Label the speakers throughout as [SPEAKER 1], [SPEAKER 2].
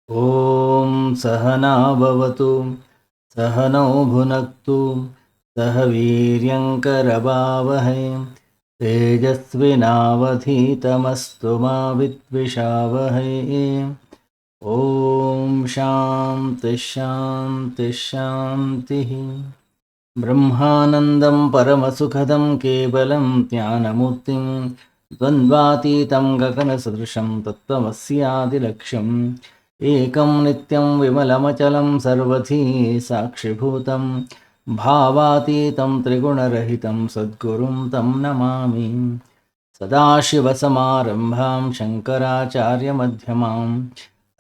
[SPEAKER 1] ಓಂ ಸಹನಾ ಭವತು ಸಹನೌ ಭುನಕ್ತು ಸಹ ವೀರ್ಯಂಕರವಾವಹೈ ತೇಜಸ್ವಿನಾವಧೀತಮಸ್ತು ಮಾ ವಿದ್ವಿಷಾವಹೈ. ಓಂ ಶಾಂತಿ ಶಾಂತಿ ಶಾಂತಿ. ಬ್ರಹ್ಮಾನಂದಂ ಪರಮಸುಖದಂ ಕೇವಲಂ ಜ್ಞಾನಮೂರ್ತಿಂ ದ್ವಂದ್ವಾತೀತಂ ಗಗನಸದೃಶಂ ತತ್ವಮಸ್ಯಾದಿಲಕ್ಷ್ಯಂ ಏಕಂ ನಿತ್ಯಂ ವಿಮಲಮಚಲಂ ಸರ್ವಧೀ ಸಾಕ್ಷಿಭೂತಂ ಭಾವಾತೀತಂ ತ್ರಿಗುಣರಹಿತಂ ಸದ್ಗುರುಂ ತಂ ನಮಾಮಿ. ಸದಾಶಿವಸಮಾರಂಭಾಂ ಶಂಕರಾಚಾರ್ಯಮಧ್ಯಮಾಂ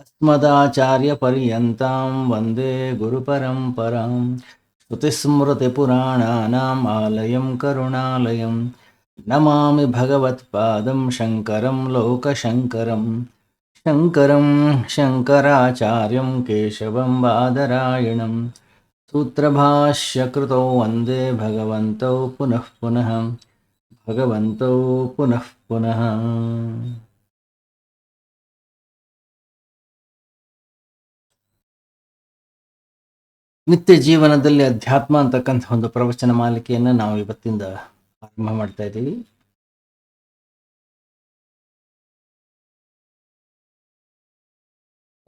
[SPEAKER 1] ಅಸ್ಮದಾಚಾರ್ಯಪರ್ಯಂತಾಂ ವಂದೇ ಗುರುಪರಂಪರಾಂ. ಶ್ರುತಿಸ್ಮೃತಿಪುರಾಣಾನಾಂ ಆಲಯಂ ಕರುಣಾಲಯಂ ನಮಾಮಿ ಭಗವತ್ಪಾದಂ ಶಂಕರಂ ಲೋಕಶಂಕರಂ. ಶಂಕರಂ ಶಂಕರಾಚಾರ್ಯಂ ಕೇಶವಂ ಬಾದರಾಯಣಂ ಸೂತ್ರಭಾಷ್ಯಕೃತೌ ವಂದೇ ಭಗವಂತೌ ಪುನಃ ಪುನಃ ಭಗವಂತೌ ಪುನಃ ಪುನಃ. ನಿತ್ಯ ಜೀವನದಲ್ಲಿ ಅಧ್ಯಾತ್ಮ ಅಂತಕ್ಕಂಥ ಒಂದು ಪ್ರವಚನ ಮಾಲಿಕೆಯನ್ನು ನಾವು ಇವತ್ತಿಂದ ಆರಂಭ ಮಾಡ್ತಾ ಇದ್ದೀವಿ.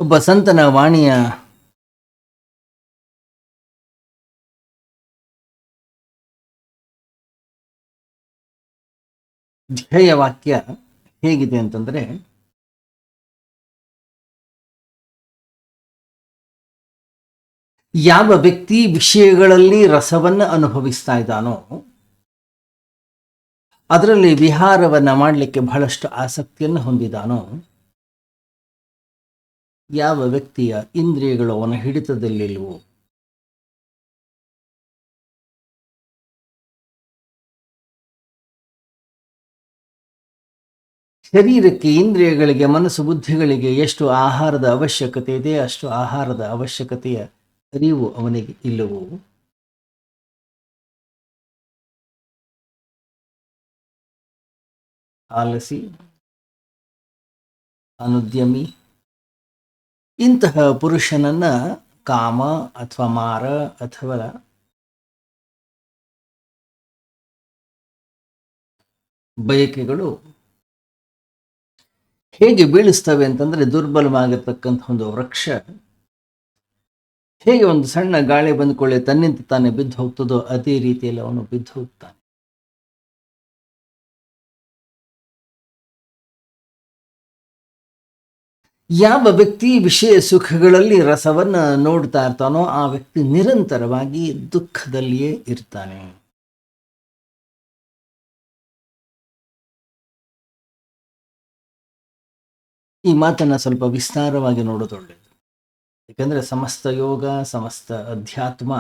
[SPEAKER 1] ಒಬ್ಬ ಸಂತನ ವಾಣಿಯ ಧ್ಯೇಯ ವಾಕ್ಯ ಹೇಗಿದೆ ಅಂತಂದ್ರೆ, ಯಾವ ವ್ಯಕ್ತಿ ವಿಷಯಗಳಲ್ಲಿ ರಸವನ್ನು ಅನುಭವಿಸ್ತಾ ಇದ್ದಾನೋ, ಅದರಲ್ಲಿ ವಿಹಾರವನ್ನ ಮಾಡಲಿಕ್ಕೆ ಬಹಳಷ್ಟು ಆಸಕ್ತಿಯನ್ನು ಹೊಂದಿದಾನೋ, ಯಾವ ವ್ಯಕ್ತಿಯ ಇಂದ್ರಿಯಗಳು ಅವನ ಹಿಡಿತದಲ್ಲಿಲ್ವೋ, ಶರೀರಕ್ಕೆ, ಇಂದ್ರಿಯಗಳಿಗೆ, ಮನಸ್ಸು ಬುದ್ಧಿಗಳಿಗೆ ಎಷ್ಟು ಆಹಾರದ ಅವಶ್ಯಕತೆ ಇದೆ, ಅಷ್ಟು ಆಹಾರದ ಅವಶ್ಯಕತೆಯ ಅರಿವು ಅವನಿಗೆ ಇಲ್ಲವೋ, ಆಲಸಿ, ಅನುದ್ಯಮಿ, ಇಂತಹ ಪುರುಷನನ್ನ ಕಾಮ ಅಥವಾ ಮಾರ ಅಥವಾ ಬಯಕೆಗಳು ಹೇಗೆ ಬೀಳಿಸ್ತವೆ ಅಂತಂದ್ರೆ, ದುರ್ಬಲವಾಗಿರ್ತಕ್ಕಂಥ ಒಂದು ವೃಕ್ಷ ಹೇಗೆ ಒಂದು ಸಣ್ಣ ಗಾಳಿ ಬಂದ್ಕೊಳ್ಳಿ ತನ್ನಿಂದ ತಾನೇ ಬಿದ್ದು ಹೋಗ್ತದೋ, ಅದೇ ರೀತಿಯಲ್ಲಿ ಅವನು ಬಿದ್ದು ಹೋಗ್ತಾನೆ. ಯಾವ ವ್ಯಕ್ತಿ ವಿಷಯ ಸುಖಗಳಲ್ಲಿ ರಸವನ್ನ ನೋಡ್ತಾ ಇರ್ತಾನೋ, ಆ ವ್ಯಕ್ತಿ ನಿರಂತರವಾಗಿ ದುಃಖದಲ್ಲಿಯೇ ಇರ್ತಾನೆ. ಈ ಮಾತನ್ನ ಸ್ವಲ್ಪ ವಿಸ್ತಾರವಾಗಿ ನೋಡೋದು ಒಳ್ಳೆಯದು. ಯಾಕಂದ್ರೆ ಸಮಸ್ತ ಯೋಗ, ಸಮಸ್ತ ಅಧ್ಯಾತ್ಮ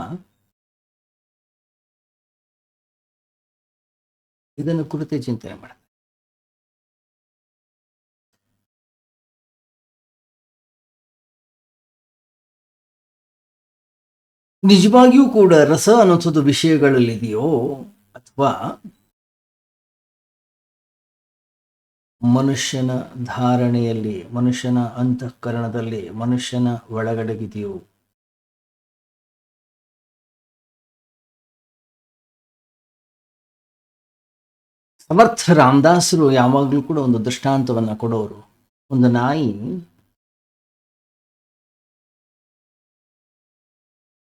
[SPEAKER 1] ಇದನ್ನು ಕುರಿತೇ ಚಿಂತನೆ ಮಾಡ. ನಿಜವಾಗಿಯೂ ಕೂಡ ರಸ ಅನ್ನೋದು ವಿಷಯಗಳಲ್ಲಿದೆಯೋ, ಅಥವಾ ಮನುಷ್ಯನ ಧಾರಣೆಯಲ್ಲಿ, ಮನುಷ್ಯನ ಅಂತಃಕರಣದಲ್ಲಿ, ಮನುಷ್ಯನ ಒಳಗಡೆಗಿದೆಯೋ? ಸಮರ್ಥ ರಾಮದಾಸರು ಯಾವಾಗಲೂ ಕೂಡ ಒಂದು ದೃಷ್ಟಾಂತವನ್ನ ಕೊಡೋರು. ಒಂದು ನಾಯಿ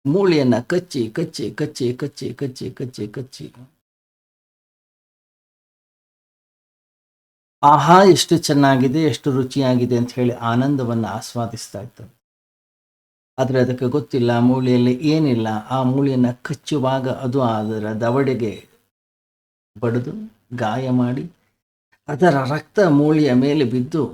[SPEAKER 1] ಮೂಳೆಯನ್ನ ಕಚ್ಚಿ ಕಚ್ಚಿ ಕಚ್ಚಿ ಕಚ್ಚಿ ಕಚ್ಚಿ ಕಚ್ಚಿ ಕಚ್ಚಿ ಆಹಾ ಎಷ್ಟು ಚೆನ್ನಾಗಿದೆ, ಎಷ್ಟು ರುಚಿಯಾಗಿದೆ ಅಂತ ಹೇಳಿ ಆನಂದವನ್ನು ಆಸ್ವಾದಿಸ್ತಾ ಇರ್ತದೆ. ಆದರೆ ಅದಕ್ಕೆ ಗೊತ್ತಿಲ್ಲ ಮೂಳೆಯಲ್ಲಿ ಏನಿಲ್ಲ. ಆ ಮೂಳೆಯನ್ನು ಕಚ್ಚುವಾಗ ಅದು ಅದರ ದವಡೆಗೆ ಬಡಿದು ಗಾಯ ಮಾಡಿ ಅದರ ರಕ್ತ ಮೂಳೆಯ ಮೇಲೆ ಬಿದ್ದು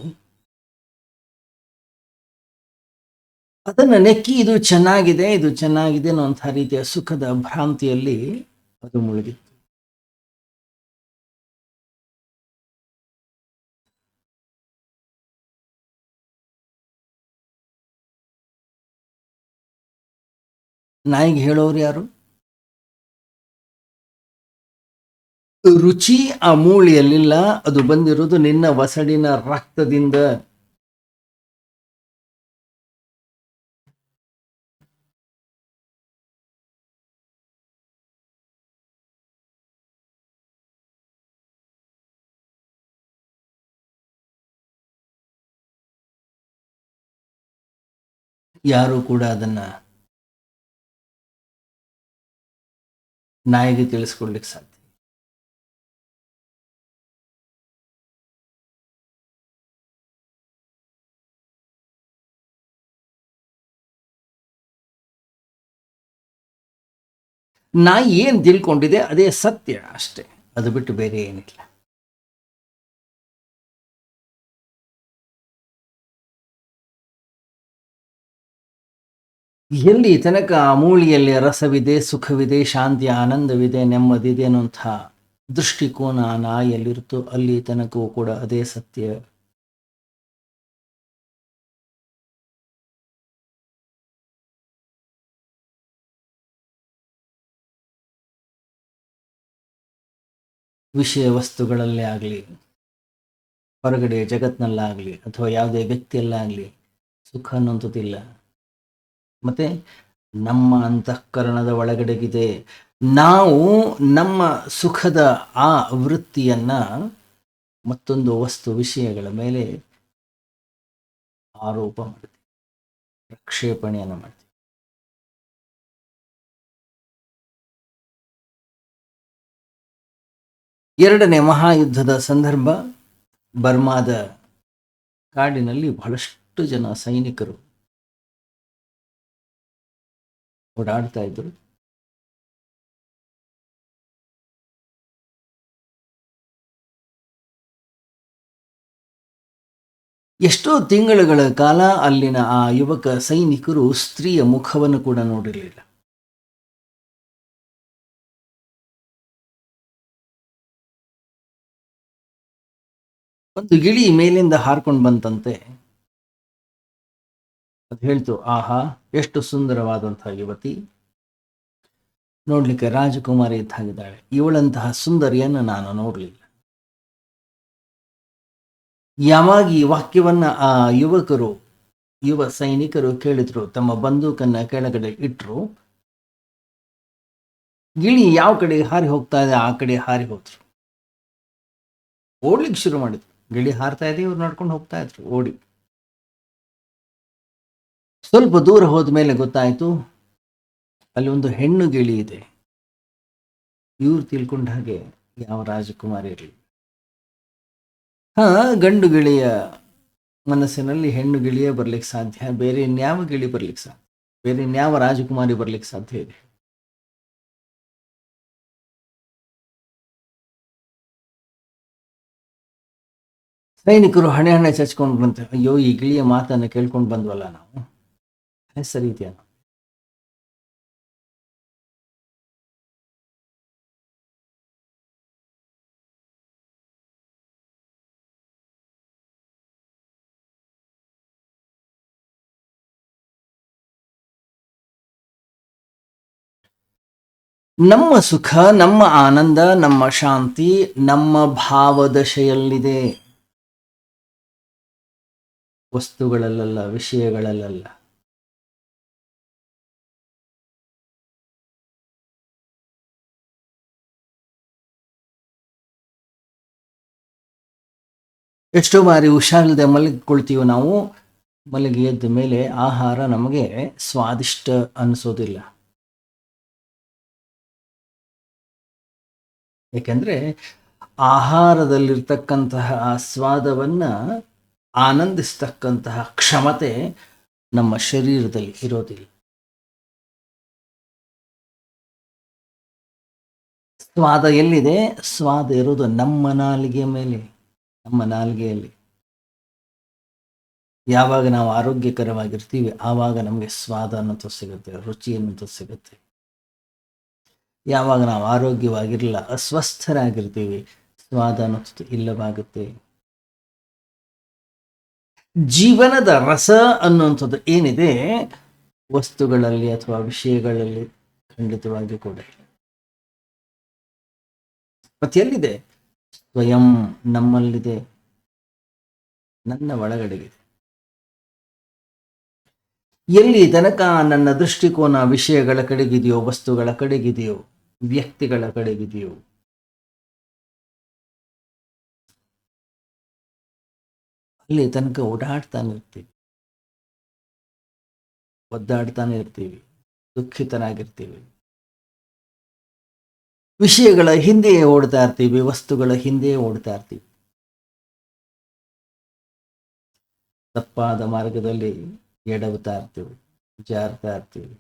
[SPEAKER 1] ಅದನ್ನು ನೆಕ್ಕಿ ಇದು ಚೆನ್ನಾಗಿದೆ, ಇದು ಚೆನ್ನಾಗಿದೆ ಅನ್ನುವಂಥ ರೀತಿಯ ಸುಖದ ಭ್ರಾಂತಿಯಲ್ಲಿ ಅದು ಮುಳುಗಿತ್ತು. ನಾಯಿಗೆ ಹೇಳೋರು ಯಾರು? ರುಚಿ ಆ ಮೂಳೆಯಲ್ಲಿಲ್ಲ, ಅದು ಬಂದಿರೋದು ನಿನ್ನ ವಸಡಿನ ರಕ್ತದಿಂದ. ಯಾರು ಕೂಡ ಅದನ್ನ ನಾಯಿಗೆ ತಿಳಿಸ್ಕೊಡ್ಲಿಕ್ಕೆ ಸಾಧ್ಯ. ನಾಯಿ ಏನ್ ತಿಳ್ಕೊಂಡಿದೆ ಅದೇ ಸತ್ಯ ಅಷ್ಟೇ, ಅದು ಬಿಟ್ಟು ಬೇರೆ ಏನಿಲ್ಲ. ಎಲ್ಲಿ ತನಕ ಆ ಮೂಳೆಯಲ್ಲಿ ರಸವಿದೆ, ಸುಖವಿದೆ, ಶಾಂತಿ, ಆನಂದವಿದೆ, ನೆಮ್ಮದಿದೆ ಅನ್ನುವಂಥ ದೃಷ್ಟಿಕೋನ ಆ ನಾಯಿಯಲ್ಲಿರುತ್ತೋ ಅಲ್ಲಿ ತನಕವೂ ಕೂಡ ಅದೇ ಸತ್ಯ. ವಿಷಯ ವಸ್ತುಗಳಲ್ಲೇ ಆಗಲಿ, ಹೊರಗಡೆ ಜಗತ್ನಲ್ಲಾಗಲಿ, ಅಥವಾ ಯಾವುದೇ ವ್ಯಕ್ತಿಯಲ್ಲಾಗಲಿ ಸುಖ ಅನ್ನುವಂಥದ್ದಿಲ್ಲ. ಮತ್ತೆ ನಮ್ಮ ಅಂತಃಕರಣದ ಒಳಗಡೆಗಿದೆ. ನಾವು ನಮ್ಮ ಸುಖದ ಆ ವೃತ್ತಿಯನ್ನ ಮತ್ತೊಂದು ವಸ್ತು ವಿಷಯಗಳ ಮೇಲೆ ಆರೋಪ ಮಾಡ್ತೀವಿ, ಪ್ರಕ್ಷೇಪಣೆಯನ್ನು ಮಾಡ್ತೀವಿ. ಎರಡನೇ ಮಹಾಯುದ್ಧದ ಸಂದರ್ಭ. ಬರ್ಮಾದ ಕಾಡಿನಲ್ಲಿ ಬಹಳಷ್ಟು ಜನ ಸೈನಿಕರು ಓಡಾಡ್ತಾ ಇದ್ರು. ಎಷ್ಟೋ ತಿಂಗಳುಗಳ ಕಾಲ ಅಲ್ಲಿನ ಆ ಯುವಕ ಸೈನಿಕರು ಸ್ತ್ರೀಯ ಮುಖವನ್ನು ಕೂಡ ನೋಡಿರಲಿಲ್ಲ. ಒಂದು ಗಿಳಿ ಮೇಲಿಂದ ಹಾರ್ಕೊಂಡು ಬಂತಂತೆ. ಅದು ಹೇಳ್ತು, ಆಹಾ, ಎಷ್ಟು ಸುಂದರವಾದಂತಹ ಯುವತಿ, ನೋಡ್ಲಿಕ್ಕೆ ರಾಜಕುಮಾರಿ ಇದ್ದಾಗಿದ್ದಾಳೆ, ಇವಳಂತಹ ಸುಂದರಿಯನ್ನು ನಾನು ನೋಡಲಿಲ್ಲ. ಯಾವಾಗ ಈ ವಾಕ್ಯವನ್ನ ಆ ಯುವ ಸೈನಿಕರು ಕೇಳಿದ್ರು, ತಮ್ಮ ಬಂದೂಕನ್ನ ಕೆಳಗಡೆ ಇಟ್ರು, ಗಿಳಿ ಯಾವ ಕಡೆ ಹಾರಿ ಹೋಗ್ತಾ ಇದೆ ಆ ಕಡೆ ಹಾರಿ ಹೋದ್ರು. ಓಡ್ಲಿಕ್ಕೆ ಶುರು ಮಾಡಿದ್ರು. ಗಿಳಿ ಹಾರ್ತಾ ಇದೆ, ಇವ್ರು ನಡ್ಕೊಂಡು ಹೋಗ್ತಾ ಇದ್ರು ಓಡಿ. ಸ್ವಲ್ಪ ದೂರ ಹೋದ ಮೇಲೆ ಗೊತ್ತಾಯ್ತು, ಅಲ್ಲಿ ಒಂದು ಹೆಣ್ಣು ಗಿಳಿ ಇದೆ. ಇವ್ರು ತಿಳ್ಕೊಂಡ ಹಾಗೆ ಯಾವ ರಾಜಕುಮಾರಿ ಇರಲಿ. ಗಂಡು ಗಿಳಿಯ ಮನಸ್ಸಿನಲ್ಲಿ ಹೆಣ್ಣು ಗಿಳಿಯೇ ಬರ್ಲಿಕ್ಕೆ ಸಾಧ್ಯ, ಬೇರೆ ಇನ್ಯಾವ ಗಿಳಿ ಬರ್ಲಿಕ್ಕೆ ಸಾಧ್ಯ, ಬೇರೆ ಇನ್ಯಾವ ರಾಜಕುಮಾರಿ ಬರ್ಲಿಕ್ಕೆ ಸಾಧ್ಯ ಇದೆ. ಸೈನಿಕರು ಹಣೆ ಹಣೆ ಚಚ್ಕೊಂಡು ಬಂತ, ಅಯ್ಯೋ, ಈ ಗಿಳಿಯ ಮಾತನ್ನು ಕೇಳ್ಕೊಂಡು ಬಂದ್ವಲ್ಲ ನಾವು, ಸರಿ ಇದೆಯಾ? ನಮ್ಮ ಸುಖ, ನಮ್ಮ ಆನಂದ, ನಮ್ಮ ಶಾಂತಿ ನಮ್ಮ ಭಾವದಶೆಯಲ್ಲಿದೆ, ವಸ್ತುಗಳಲ್ಲ, ವಿಷಯಗಳಲ್ಲ. ಎಷ್ಟೋ ಬಾರಿ ಹುಷಾರಿಲ್ಲದೆ ಮಲಗಿಕೊಳ್ತೀವಿ ನಾವು. ಮಲಗಿ ಎದ್ದ ಮೇಲೆ ಆಹಾರ ನಮಗೆ ಸ್ವಾದಿಷ್ಟ ಅನಿಸೋದಿಲ್ಲ. ಏಕೆಂದ್ರೆ ಆಹಾರದಲ್ಲಿರ್ತಕ್ಕಂತಹ ಆ ಸ್ವಾದವನ್ನ ಆನಂದಿಸ್ತಕ್ಕಂತಹ ಕ್ಷಮತೆ ನಮ್ಮ ಶರೀರದಲ್ಲಿ ಇರೋದಿಲ್ಲ. ಸ್ವಾದ ಎಲ್ಲಿದೆ? ಸ್ವಾದ ಇರೋದು ನಮ್ಮ ನಾಲಿಗೆ ಮೇಲೆ, ನಮ್ಮ ನಾಲಿಗೆಯಲ್ಲಿ. ಯಾವಾಗ ನಾವು ಆರೋಗ್ಯಕರವಾಗಿರ್ತೀವಿ ಆವಾಗ ನಮಗೆ ಸ್ವಾದ ಅನ್ನೋದು ಸಿಗುತ್ತೆ, ರುಚಿ ಅನ್ನೋದು ಸಿಗುತ್ತೆ. ಯಾವಾಗ ನಾವು ಆರೋಗ್ಯವಾಗಿರಲಿಲ್ಲ, ಅಸ್ವಸ್ಥರಾಗಿರ್ತೀವಿ, ಸ್ವಾದ ಅನ್ನೋದು ಇಲ್ಲವಾಗುತ್ತೆ. ಜೀವನದ ರಸ ಅನ್ನುವಂಥದ್ದು ಏನಿದೆ ವಸ್ತುಗಳಲ್ಲಿ ಅಥವಾ ವಿಷಯಗಳಲ್ಲಿ ಖಂಡಿತವಾಗಿ ಕೂಡ ಮತ್ತೆ ಎಲ್ಲಿದೆ? ಸ್ವಯಂ ನಮ್ಮಲ್ಲಿದೆ, ನನ್ನ ಒಳಗಡೆಗಿದೆ. ಎಲ್ಲಿ ತನಕ ನನ್ನ ದೃಷ್ಟಿಕೋನ ವಿಷಯಗಳ ಕಡೆಗಿದೆಯೋ, ವಸ್ತುಗಳ ಕಡೆಗಿದೆಯೋ, ವ್ಯಕ್ತಿಗಳ ಕಡೆಗಿದೆಯೋ, ಅಲ್ಲಿ ತನಕ ಓಡಾಡ್ತಾನೆ ಇರ್ತೀವಿ, ಒದ್ದಾಡ್ತಾನೆ ಇರ್ತೀವಿ, ದುಃಖಿತನಾಗಿರ್ತೀವಿ. ವಿಷಯಗಳ ಹಿಂದೆಯೇ ಓಡ್ತಾ ಇರ್ತೀವಿ, ವಸ್ತುಗಳ ಹಿಂದೆಯೇ ಓಡ್ತಾ ಇರ್ತೀವಿ. ತಪ್ಪಾದ ಮಾರ್ಗದಲ್ಲಿ ಎಡವುತ್ತಾ ಇರ್ತೀವಿ, ಜಾರ್ತಾ ಇರ್ತೀವಿ.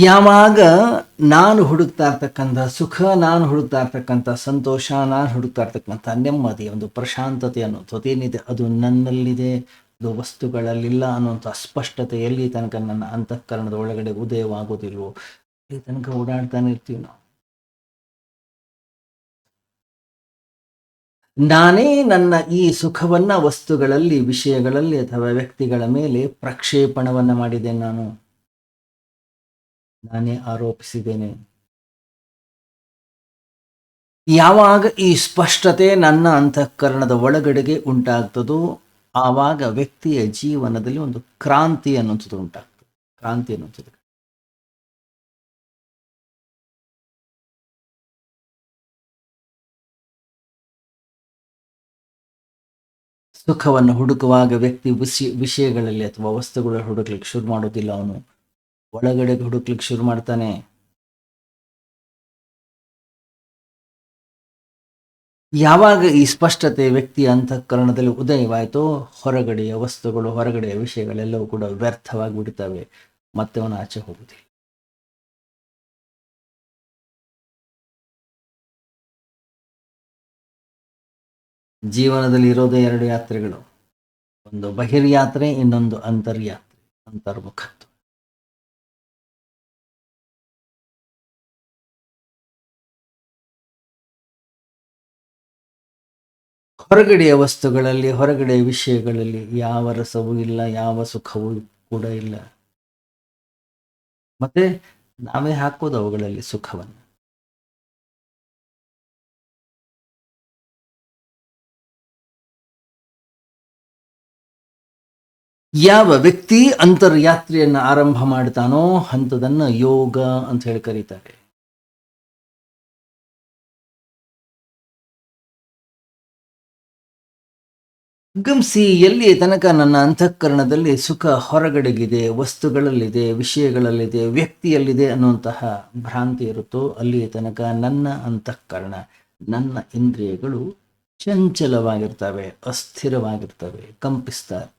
[SPEAKER 1] ಯಾವಾಗ ನಾನು ಹುಡುಕ್ತಾ ಇರ್ತಕ್ಕಂಥ ಸುಖ, ನಾನು ಹುಡುಕ್ತಾ ಇರ್ತಕ್ಕಂಥ ಸಂತೋಷ, ನಾನು ಹುಡುಕ್ತಾ ಇರ್ತಕ್ಕಂಥ ನೆಮ್ಮದಿ, ಒಂದು ಪ್ರಶಾಂತತೆ ಅನ್ನೋದು ಏನಿದೆ ಅದು ನನ್ನಲ್ಲಿದೆ, ಅದು ವಸ್ತುಗಳಲ್ಲಿಲ್ಲ ಅನ್ನುವಂಥ ಸ್ಪಷ್ಟತೆ ಎಲ್ಲಿ ತನಕ ನನ್ನ ಅಂತಃಕರಣದ ಒಳಗಡೆ ಉದಯವಾಗೋದಿಲ್ವೋ ಅಲ್ಲಿ ತನಕ ಓಡಾಡ್ತಾನೆ ಇರ್ತೀವಿ ನಾವು. ನಾನೇ ನನ್ನ ಈ ಸುಖವನ್ನ ವಸ್ತುಗಳಲ್ಲಿ, ವಿಷಯಗಳಲ್ಲಿ ಅಥವಾ ವ್ಯಕ್ತಿಗಳ ಮೇಲೆ ಪ್ರಕ್ಷೇಪಣವನ್ನ ಮಾಡಿದೆ, ನಾನೇ ಆರೋಪಿಸಿದ್ದೇನೆ. ಯಾವಾಗ ಈ ಸ್ಪಷ್ಟತೆ ನನ್ನ ಅಂತಃಕರಣದ ಒಳಗಡೆಗೆ ಉಂಟಾಗ್ತದೋ ಆವಾಗ ವ್ಯಕ್ತಿಯ ಜೀವನದಲ್ಲಿ ಒಂದು ಕ್ರಾಂತಿ ಅನ್ನುವಂಥದ್ದು ಉಂಟಾಗ್ತದೆ. ಕ್ರಾಂತಿ ಅನ್ನುವಂಥದ್ದು ಸುಖವನ್ನು ಹುಡುಕುವಾಗ ವ್ಯಕ್ತಿ ವಿಷಯಗಳಲ್ಲಿ ಅಥವಾ ವಸ್ತುಗಳ ಹುಡುಕ್ಲಿಕ್ಕೆ ಶುರು ಮಾಡೋದಿಲ್ಲ, ಅವನು ಒಳಗಡೆ ಹುಡುಕ್ಲಿಕ್ಕೆ ಶುರು ಮಾಡ್ತಾನೆ. ಯಾವಾಗ ಈ ಸ್ಪಷ್ಟತೆ ವ್ಯಕ್ತಿಯ ಅಂತಃಕರಣದಲ್ಲಿ ಉದಯವಾಯಿತೋ, ಹೊರಗಡೆಯ ವಸ್ತುಗಳು, ಹೊರಗಡೆಯ ವಿಷಯಗಳೆಲ್ಲವೂ ಕೂಡ ವ್ಯರ್ಥವಾಗಿ ಬಿಡುತ್ತವೆ, ಮತ್ತೆ ಅವನು ಆಚೆ ಹೋಗುವುದಿಲ್ಲ. ಜೀವನದಲ್ಲಿ ಇರೋದೇ ಎರಡು ಯಾತ್ರೆಗಳು, ಒಂದು ಬಹಿರ್ಯಾತ್ರೆ, ಇನ್ನೊಂದು ಅಂತರ್ಯಾತ್ರೆ, ಅಂತರ್ಮುಖತ್ವ. ಹೊರಗಡೆಯ ವಸ್ತುಗಳಲ್ಲಿ, ಹೊರಗಡೆಯ ವಿಷಯಗಳಲ್ಲಿ ಯಾವ ರಸವೂ ಇಲ್ಲ, ಯಾವ ಸುಖವೂ ಕೂಡ ಇಲ್ಲ. ಮತ್ತೆ ನಾವೇ ಹಾಕೋದು ಅವುಗಳಲ್ಲಿ ಸುಖವನ್ನು. ಯಾವ ವ್ಯಕ್ತಿ ಅಂತರ್ಯಾತ್ರೆಯನ್ನು ಆರಂಭ ಮಾಡ್ತಾನೋ ಅಂಥದನ್ನ ಯೋಗ ಅಂತ ಹೇಳಿ ಕರೀತಾರೆ. ಗಮನಿಸಿ, ಎಲ್ಲಿ ತನಕ ನನ್ನ ಅಂತಃಕರಣದಲ್ಲಿ ಸುಖ ಹೊರಗಡೆಗಿದೆ, ವಸ್ತುಗಳಲ್ಲಿದೆ, ವಿಷಯಗಳಲ್ಲಿದೆ, ವ್ಯಕ್ತಿಯಲ್ಲಿದೆ ಅನ್ನುವಂತಹ ಭ್ರಾಂತಿ ಇರುತ್ತೋ, ಅಲ್ಲಿ ತನಕ ನನ್ನ ಅಂತಃಕರಣ, ನನ್ನ ಇಂದ್ರಿಯಗಳು ಚಂಚಲವಾಗಿರ್ತವೆ, ಅಸ್ಥಿರವಾಗಿರ್ತವೆ, ಕಂಪಿಸ್ತಾ ಇರ್ತವೆ.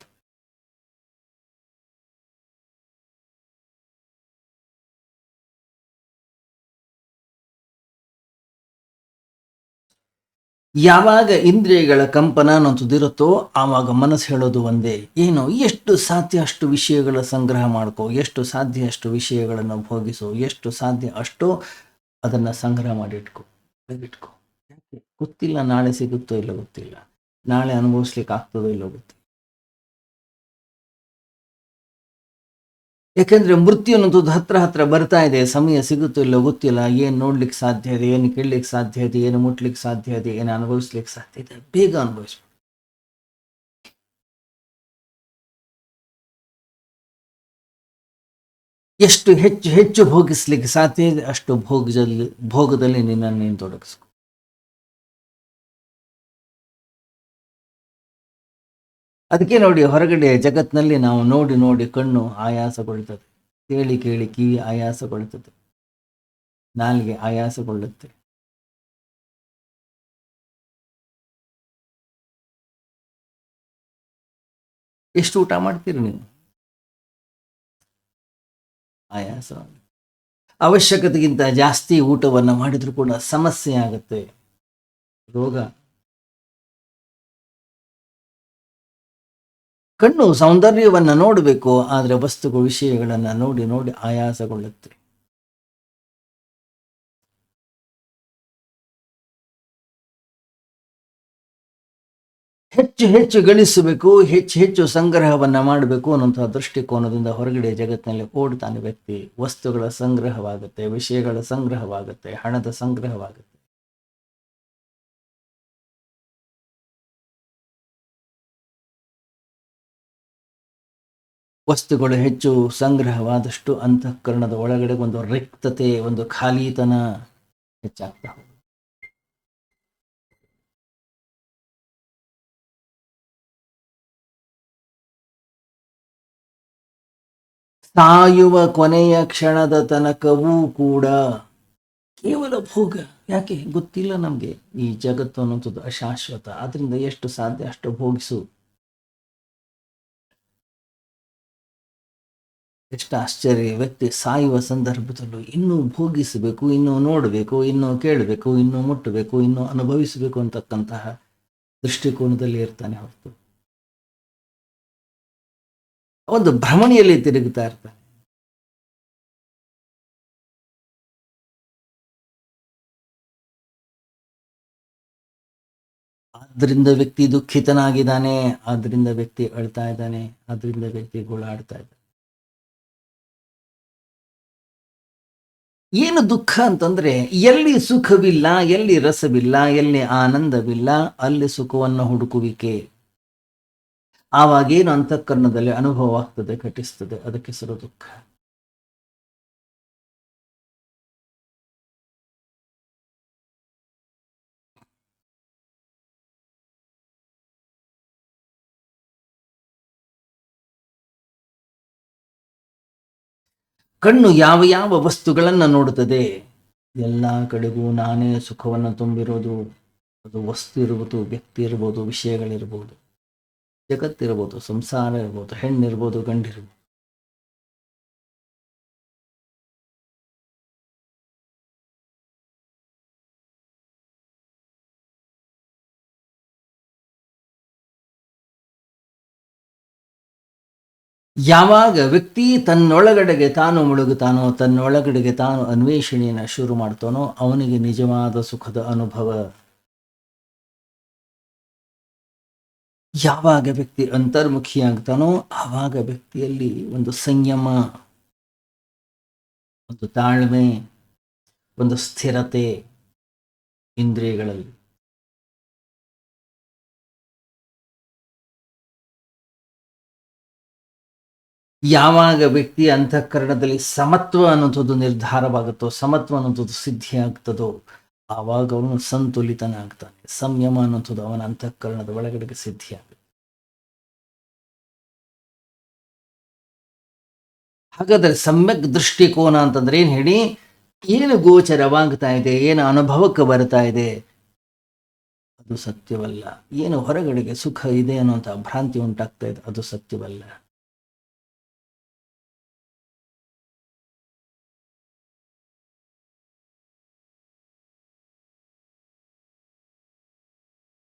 [SPEAKER 1] ಯಾವಾಗ ಇಂದ್ರಿಯಗಳ ಕಂಪನ ಅನ್ನೋದಿರುತ್ತೋ, ಆವಾಗ ಮನಸ್ಸು ಹೇಳೋದು ಒಂದೇ, ಏನು ಎಷ್ಟು ಸಾಧ್ಯ ಅಷ್ಟು ವಿಷಯಗಳ ಸಂಗ್ರಹ ಮಾಡ್ಕೋ, ಎಷ್ಟು ಸಾಧ್ಯ ಅಷ್ಟು ವಿಷಯಗಳನ್ನು ಭೋಗಿಸೋ, ಎಷ್ಟು ಸಾಧ್ಯ ಅಷ್ಟೋ ಅದನ್ನು ಸಂಗ್ರಹ ಮಾಡಿ ಇಟ್ಕೋ. ಯಾಕೆ ಗೊತ್ತಿಲ್ಲ, ನಾಳೆ ಸಿಗುತ್ತೋ ಇಲ್ಲೋ ಗೊತ್ತಿಲ್ಲ, ನಾಳೆ ಅನುಭವಿಸ್ಲಿಕ್ಕೆ ಆಗ್ತದೋ ಇಲ್ಲೋ ಗೊತ್ತಿಲ್ಲ. ಯಾಕೆಂದ್ರೆ ಮೃತ್ಯು ಅನ್ನೋದು ಹತ್ರ ಹತ್ರ ಬರ್ತಾ ಇದೆ, ಸಮಯ ಸಿಗುತ್ತೋ ಇಲ್ಲೋ ಗೊತ್ತಿಲ್ಲ, ಏನು ನೋಡ್ಲಿಕ್ಕೆ ಸಾಧ್ಯ ಇದೆ, ಏನು ಕೇಳಲಿಕ್ಕೆ ಸಾಧ್ಯ ಇದೆ, ಏನು ಮುಟ್ಲಿಕ್ಕೆ ಸಾಧ್ಯ ಇದೆ, ಏನು ಅನುಭವಿಸ್ಲಿಕ್ಕೆ ಸಾಧ್ಯ ಇದೆ, ಬೇಗ ಅನುಭವಿಸ್ಬೇಕು. ಎಷ್ಟು ಹೆಚ್ಚು ಹೆಚ್ಚು ಭೋಗಿಸ್ಲಿಕ್ಕೆ ಸಾಧ್ಯ ಇದೆ ಅಷ್ಟು ಭೋಗದಲ್ಲಿ ನಿನ್ನನ್ನು ನೀನು ತೊಡಗಿಸ್ಕೊ. ಅದಕ್ಕೆ ನೋಡಿ, ಹೊರಗಡೆ ಜಗತ್ತಿನಲ್ಲಿ ನಾವು ನೋಡಿ ನೋಡಿ ಕಣ್ಣು ಆಯಾಸಗೊಳ್ತದೆ, ಕೇಳಿ ಕೇಳಿ ಕಿವಿ ಆಯಾಸಗೊಳ್ತದೆ, ನಾಲಿಗೆ ಆಯಾಸಗೊಳ್ಳುತ್ತೆ. ಎಷ್ಟು ಊಟ ಮಾಡ್ತೀರಿ ನೀವು? ಆಯಾಸ. ಅವಶ್ಯಕತೆಗಿಂತ ಜಾಸ್ತಿ ಊಟವನ್ನು ಮಾಡಿದ್ರೂ ಕೂಡ ಸಮಸ್ಯೆ ಆಗುತ್ತೆ, ರೋಗ. ಕಣ್ಣು ಸೌಂದರ್ಯವನ್ನು ನೋಡಬೇಕು, ಆದರೆ ವಸ್ತುಗಳು ವಿಷಯಗಳನ್ನು ನೋಡಿ ನೋಡಿ ಆಯಾಸಗೊಳ್ಳುತ್ತೆ. ಹೆಚ್ಚು ಹೆಚ್ಚು ಗಳಿಸಬೇಕು, ಹೆಚ್ಚು ಹೆಚ್ಚು ಸಂಗ್ರಹವನ್ನ ಮಾಡಬೇಕು ಅನ್ನುವಂತಹ ದೃಷ್ಟಿಕೋನದಿಂದ ಹೊರಗಡೆ ಜಗತ್ತಿನಲ್ಲಿ ಓಡ್ತಾನೆ ವ್ಯಕ್ತಿ. ವಸ್ತುಗಳ ಸಂಗ್ರಹವಾಗುತ್ತೆ, ವಿಷಯಗಳ ಸಂಗ್ರಹವಾಗುತ್ತೆ, ಹಣದ ಸಂಗ್ರಹವಾಗುತ್ತೆ. ವಸ್ತುಗಳು ಹೆಚ್ಚು ಸಂಗ್ರಹವಾದಷ್ಟು ಅಂತಃಕರಣದ ಒಳಗಡೆ ಒಂದು ರಿಕ್ತತೆ, ಒಂದು ಖಾಲಿತನ ಹೆಚ್ಚಾಗ್ತಾ ಹೋಗುತ್ತೆ. ಸಾಯುವ ಕೊನೆಯ ಕ್ಷಣದ ತನಕವೂ ಕೂಡ ಕೇವಲ ಭೋಗ. ಯಾಕೆ ಗೊತ್ತಿಲ್ಲ ನಮಗೆ, ಈ ಜಗತ್ತು ಅನ್ನೋಂಥದ್ದು ಅಶಾಶ್ವತ, ಅದರಿಂದ ಎಷ್ಟು ಸಾಧ್ಯ ಅಷ್ಟು ಭೋಗಿಸು. ಎಷ್ಟು ಆಶ್ಚರ್ಯ, ವ್ಯಕ್ತಿ ಸಾಯುವ ಸಂದರ್ಭದಲ್ಲೂ ಇನ್ನೂ ಭೋಗಿಸಬೇಕು, ಇನ್ನೂ ನೋಡಬೇಕು, ಇನ್ನೂ ಕೇಳಬೇಕು, ಇನ್ನೂ ಮುಟ್ಟಬೇಕು, ಇನ್ನೂ ಅನುಭವಿಸಬೇಕು ಅಂತಕ್ಕಂತಹ ದೃಷ್ಟಿಕೋನದಲ್ಲಿ ಇರ್ತಾನೆ ಹೊರತು ಒಂದು ಭ್ರಮಣಿಯಲ್ಲಿ ತಿರುಗುತ್ತಾ ಇರ್ತಾನೆ. ಆದ್ರಿಂದ ವ್ಯಕ್ತಿ ದುಃಖಿತನಾಗಿದ್ದಾನೆ, ಆದ್ರಿಂದ ವ್ಯಕ್ತಿ ಅಳ್ತಾ ಇದ್ದಾನೆ, ಆದ್ರಿಂದ ವ್ಯಕ್ತಿ ಗೋಳಾಡ್ತಾ ಇದ್ದಾನೆ. ಏನು ದುಃಖ ಅಂತಂದ್ರೆ, ಎಲ್ಲಿ ಸುಖವಿಲ್ಲ, ಎಲ್ಲಿ ರಸವಿಲ್ಲ, ಎಲ್ಲಿ ಆನಂದವಿಲ್ಲ, ಅಲ್ಲಿ ಸುಖವನ್ನು ಹುಡುಕುವಿಕೆ. ಆವಾಗೇನು ಅಂತಃಕರಣದಲ್ಲಿ ಅನುಭವ ಆಗ್ತದೆ, ಘಟಿಸ್ತದೆ, ಅದಕ್ಕೆ ಹೆಸರು ದುಃಖ. ಕಣ್ಣು ಯಾವ ಯಾವ ವಸ್ತುಗಳನ್ನು ನೋಡುತ್ತದೆ, ಎಲ್ಲ ಕಡೆಗೂ ನಾನೇ ಸುಖವನ್ನು ತುಂಬಿರೋದು. ಅದು ವಸ್ತು ಇರ್ಬೋದು, ವ್ಯಕ್ತಿ ಇರ್ಬೋದು, ವಿಷಯಗಳಿರ್ಬೋದು, ಜಗತ್ತಿರ್ಬೋದು, ಸಂಸಾರ ಇರ್ಬೋದು, ಹೆಣ್ಣಿರ್ಬೋದು, ಗಂಡಿರ್ಬೋದು. ಯಾವಾಗ ವ್ಯಕ್ತಿ ತನ್ನೊಳಗಡೆಗೆ ತಾನು ಮುಳುಗುತ್ತಾನೋ, ತನ್ನೊಳಗಡೆಗೆ ತಾನು ಅನ್ವೇಷಣೆಯನ್ನು ಶುರು ಮಾಡ್ತಾನೋ, ಅವನಿಗೆ ನಿಜವಾದ ಸುಖದ ಅನುಭವ. ಯಾವಾಗ ವ್ಯಕ್ತಿ ಅಂತರ್ಮುಖಿಯಾಗ್ತಾನೋ ಆವಾಗ ವ್ಯಕ್ತಿಯಲ್ಲಿ ಒಂದು ಸಂಯಮ, ಒಂದು ತಾಳ್ಮೆ, ಒಂದು ಸ್ಥಿರತೆ ಇಂದ್ರಿಯಗಳಲ್ಲಿ. ಯಾವಾಗ ವ್ಯಕ್ತಿಯ ಅಂತಃಕರಣದಲ್ಲಿ ಸಮತ್ವ ಅನ್ನೋದು ನಿರ್ಧಾರವಾಗುತ್ತೋ, ಸಮತ್ವ ಅನ್ನೋದು ಸಿದ್ಧಿ ಆಗ್ತದೋ, ಆವಾಗ ಅವನು ಸಂತುಲಿತನಾಗ್ತಾನೆ. ಸಂಯಮ ಅನ್ನೋದು ಅವನ ಅಂತಃಕರಣದ ಒಳಗಡೆಗೆ ಸಿದ್ಧಿ ಆಗುತ್ತೆ. ಹಾಗಾದರೆ ಸಮ್ಯಕ್ ದೃಷ್ಟಿಕೋನ ಅಂತಂದ್ರೆ ಏನು ಹೇಳಿ? ಏನು ಗೋಚರವಾಗ್ತಾ ಇದೆ, ಏನು ಅನುಭವಕ್ಕೆ ಬರ್ತಾ ಇದೆ, ಅದು ಸತ್ಯವಲ್ಲ. ಏನು ಹೊರಗಡೆಗೆ ಸುಖ ಇದೆ ಅನ್ನುವಂಥ ಭ್ರಾಂತಿ ಉಂಟಾಗ್ತಾ ಇದೆ, ಅದು ಸತ್ಯವಲ್ಲ.